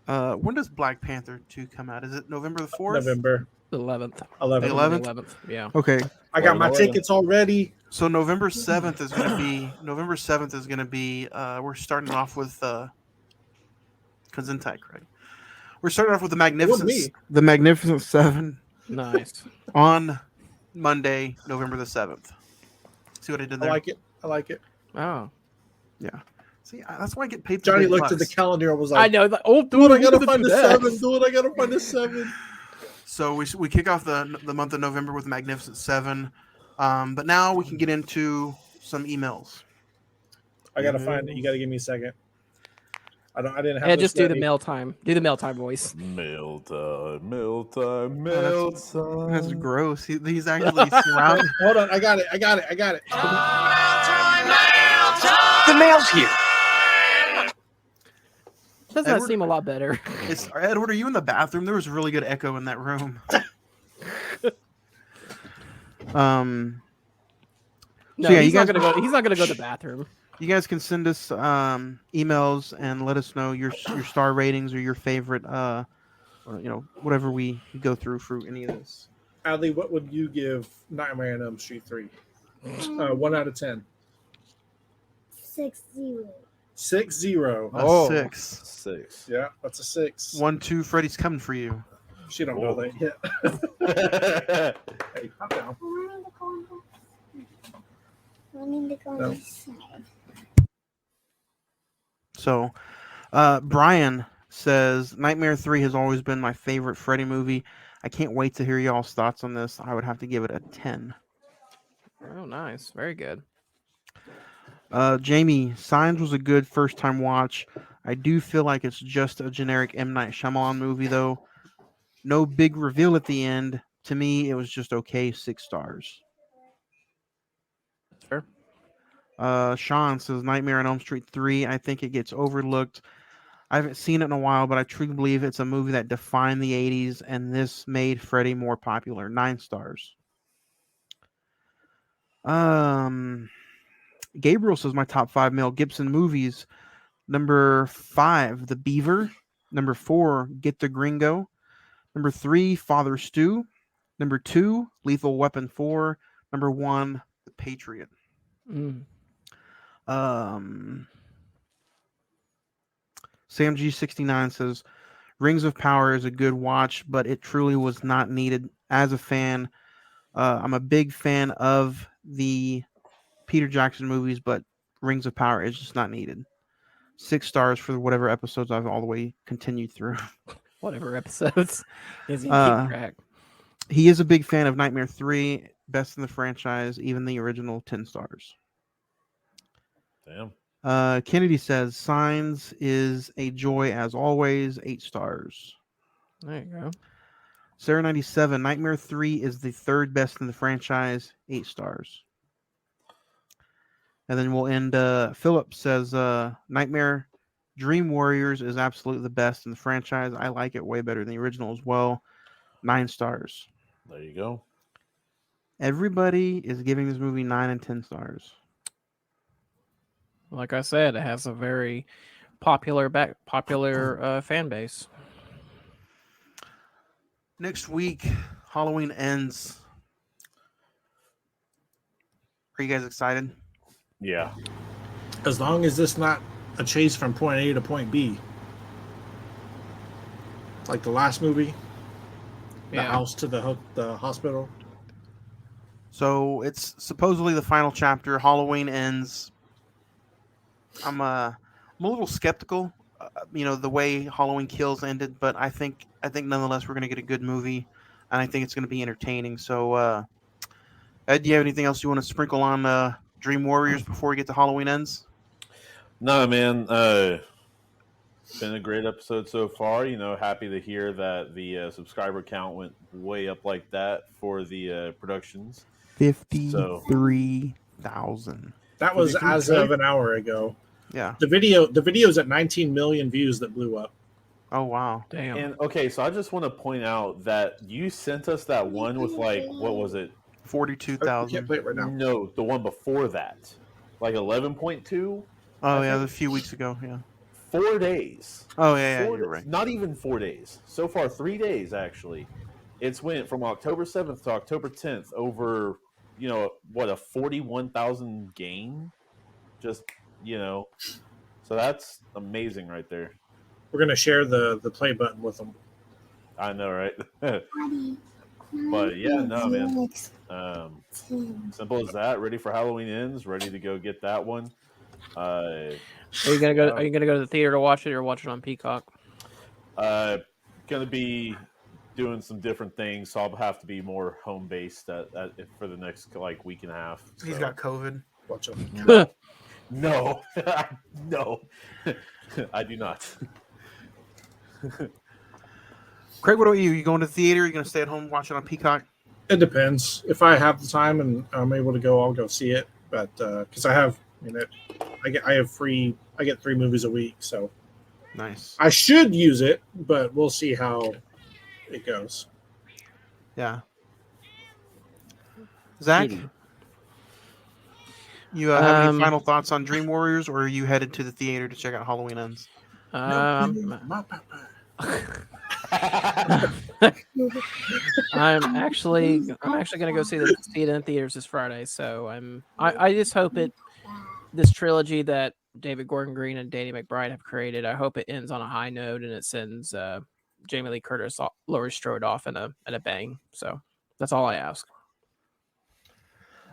When does Black Panther 2 come out? Is it November the 4th? November 11th. 11th. 11th. Yeah. Okay. I got my tickets already. So November 7th is going to be we're starting off with Gesundheit, Craig. We're starting off with the Magnificent Seven Nice. on Monday, November the 7th. See what I did there? I like it. Oh. Yeah. See, that's why I get paid. Johnny big looked at the bucks. calendar and was like, I know. Dude, I gotta find the 7. Dude, I gotta find the 7. So we kick off the month of November with Magnificent Seven, but now we can get into some emails. I gotta find it. You gotta give me a second. I didn't have. Yeah, this just do ready. the mail time. Do the mail time voice. Mail time. That's gross. He's actually surrounded. Hold on, I got it. The mail's here. Doesn't that seem a lot better? Edward, are you in the bathroom? There was really good echo in that room. No, so yeah, he's not gonna go to the bathroom. You guys can send us emails and let us know your star ratings or your favorite, or, whatever we go through for any of this. Adley, what would you give Nightmare on Elm Street 3? 1 out of 10. 6-0. 6-0. Oh, 6. 6. Yeah, that's a 6. 1-2. Freddy's coming for you. She don't know that yet. Hey, calm down. No. So, Brian says Nightmare 3 has always been my favorite Freddy movie. I can't wait to hear y'all's thoughts on this. I would have to give it a 10. Oh, nice. Very good. Jamie, Signs was a good first-time watch. I do feel like it's just a generic M. Night Shyamalan movie, though. No big reveal at the end. To me, it was just okay. 6 stars. Fair. Sean says Nightmare on Elm Street 3. I think it gets overlooked. I haven't seen it in a while, but I truly believe it's a movie that defined the 80s, and this made Freddy more popular. 9 stars. Gabriel says my top 5 Mel Gibson movies. Number 5, The Beaver. Number 4, Get the Gringo. Number 3, Father Stew. Number 2, Lethal Weapon 4. Number 1, The Patriot. Sam G69 says Rings of Power is a good watch, but it truly was not needed. As a fan, I'm a big fan of the Peter Jackson movies, but Rings of Power is just not needed. 6 stars for whatever episodes I've all the way continued through. Whatever episodes. Is he keep track? He is a big fan of Nightmare 3, best in the franchise, even the original 10 stars. Damn. Kennedy says Signs is a joy as always, 8 stars. There you go. Sarah 97, Nightmare 3 is the 3rd best in the franchise, 8 stars. And then we'll end. Philip says Nightmare Dream Warriors is absolutely the best in the franchise. I like it way better than the original as well. 9 stars. There you go. Everybody is giving this movie 9 and 10 stars. Like I said, it has a very popular fan base. Next week, Halloween Ends. Are you guys excited? Yeah. As long as it's not a chase from point A to point B. Like the last movie. The house to the hospital. So it's supposedly the final chapter. Halloween Ends. I'm a little skeptical, the way Halloween Kills ended, but I think nonetheless we're going to get a good movie, and I think it's going to be entertaining. So, Ed, do you have anything else you want to sprinkle on Dream Warriors before we get to Halloween Ends? No, man. Been a great episode so far. Happy to hear that the subscriber count went way up like that for the productions. 53,000. That was as of an hour ago. Yeah. The video's at 19 million views that blew up. Oh wow. Damn. And okay, so I just want to point out that you sent us that one with what was it? 42,000. Can't play it right now. No, the one before that. Like 11.2? Oh yeah, a few weeks ago, yeah. 4 days. Oh yeah, you're right. Not even 4 days. So far 3 days actually. It's went from October 7th to October 10th over what, a 41,000 gain, just so that's amazing right there. We're gonna share the play button with them. I know, right? But yeah, no, man. Simple as that. Ready for Halloween Ends. Ready to go get that one. Are you gonna go? Are you gonna go to the theater to watch it, or watch it on Peacock? Gonna be doing some different things, so I'll have to be more home based for the next week and a half. So. He's got COVID. Watch out. No, no, I do not. Craig, what about you? You going to the theater? You going to stay at home, watch it on Peacock? It depends. If I have the time and I'm able to go, I'll go see it. But because I get 3 movies a week, so nice. I should use it, but we'll see how it goes. Yeah. Zach, you have any final thoughts on Dream Warriors, or are you headed to the theater to check out Halloween Ends? I'm actually gonna go see it in theaters this Friday. So I just hope this trilogy that David Gordon Green and Danny McBride have created, I hope it ends on a high note and it sends Jamie Lee Curtis, Laurie Strode off in a bang. So that's all I ask.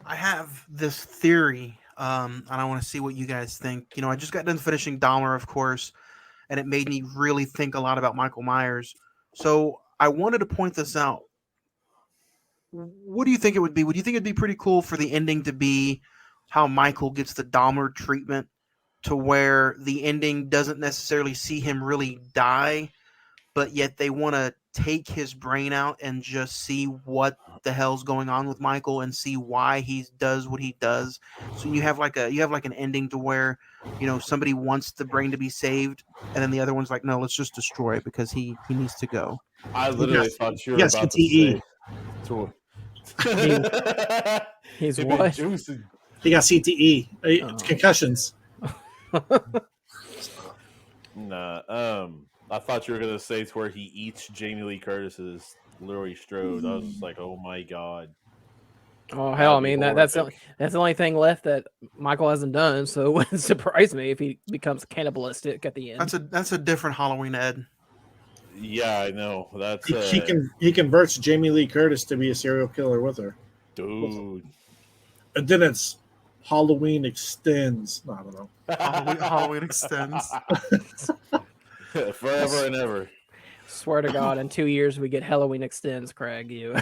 I have this theory, and I want to see what you guys think. I just got done finishing Dahmer, of course, and it made me really think a lot about Michael Myers. So I wanted to point this out. What do you think it would be? Would you think it'd be pretty cool for the ending to be how Michael gets the Dahmer treatment, to where the ending doesn't necessarily see him really die, but yet they want to take his brain out and just see what the hell's going on with Michael and see why he does what he does. So you have an ending to where, somebody wants the brain to be saved, and then the other one's like, no, let's just destroy it because he needs to go. I literally thought you were about to say. He's what? He got CTE. It's concussions. Nah. I thought you were gonna say it's where he eats Jamie Lee Curtis's Laurie Strode. I was just like, oh my god. Oh hell! I mean that's the only thing left that Michael hasn't done. So it wouldn't surprise me if he becomes cannibalistic at the end. That's a different Halloween, Ed. Yeah, I know. That's he converts Jamie Lee Curtis to be a serial killer with her, dude. And then it's Halloween Extends. No, I don't know. Halloween Extends. Forever and ever. Swear to God, in 2 years we get Halloween Extends, Craig. You.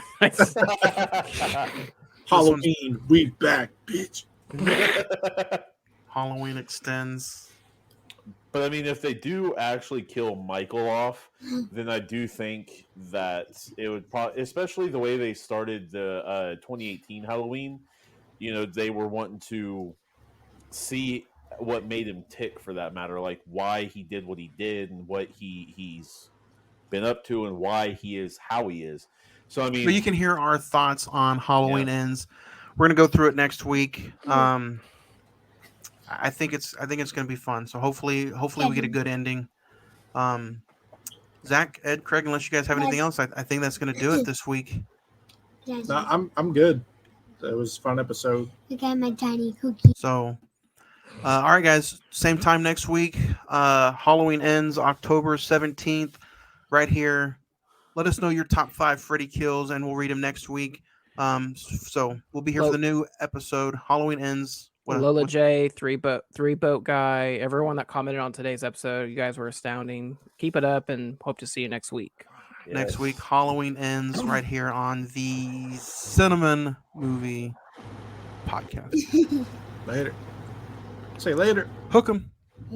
Halloween, we back, bitch. Halloween Extends. But I mean, if they do actually kill Michael off, then I do think that it would probably, especially the way they started the 2018 Halloween, they were wanting to see what made him tick, for that matter, like why he did what he did and what he's been up to and why he is how he is. So I mean, so you can hear our thoughts on Halloween Ends. We're gonna go through it next week. I think it's going to be fun. So hopefully we get a good ending. Zach, Ed, Craig, unless you guys have anything else, I think that's going to do it this week. No, I'm good. It was a fun episode. I got my tiny cookie. So, all right, guys. Same time next week. Halloween Ends October 17th, right here. Let us know your top 5 Freddy kills, and we'll read them next week. So we'll be here for the new episode. Halloween Ends. Lola J, three boat guy, everyone that commented on today's episode, you guys were astounding. Keep it up, and hope to see you next week. Yes. Next week, Halloween Ends, right here on the Cine-Men Movie Podcast. Later. Say later. Hook 'em.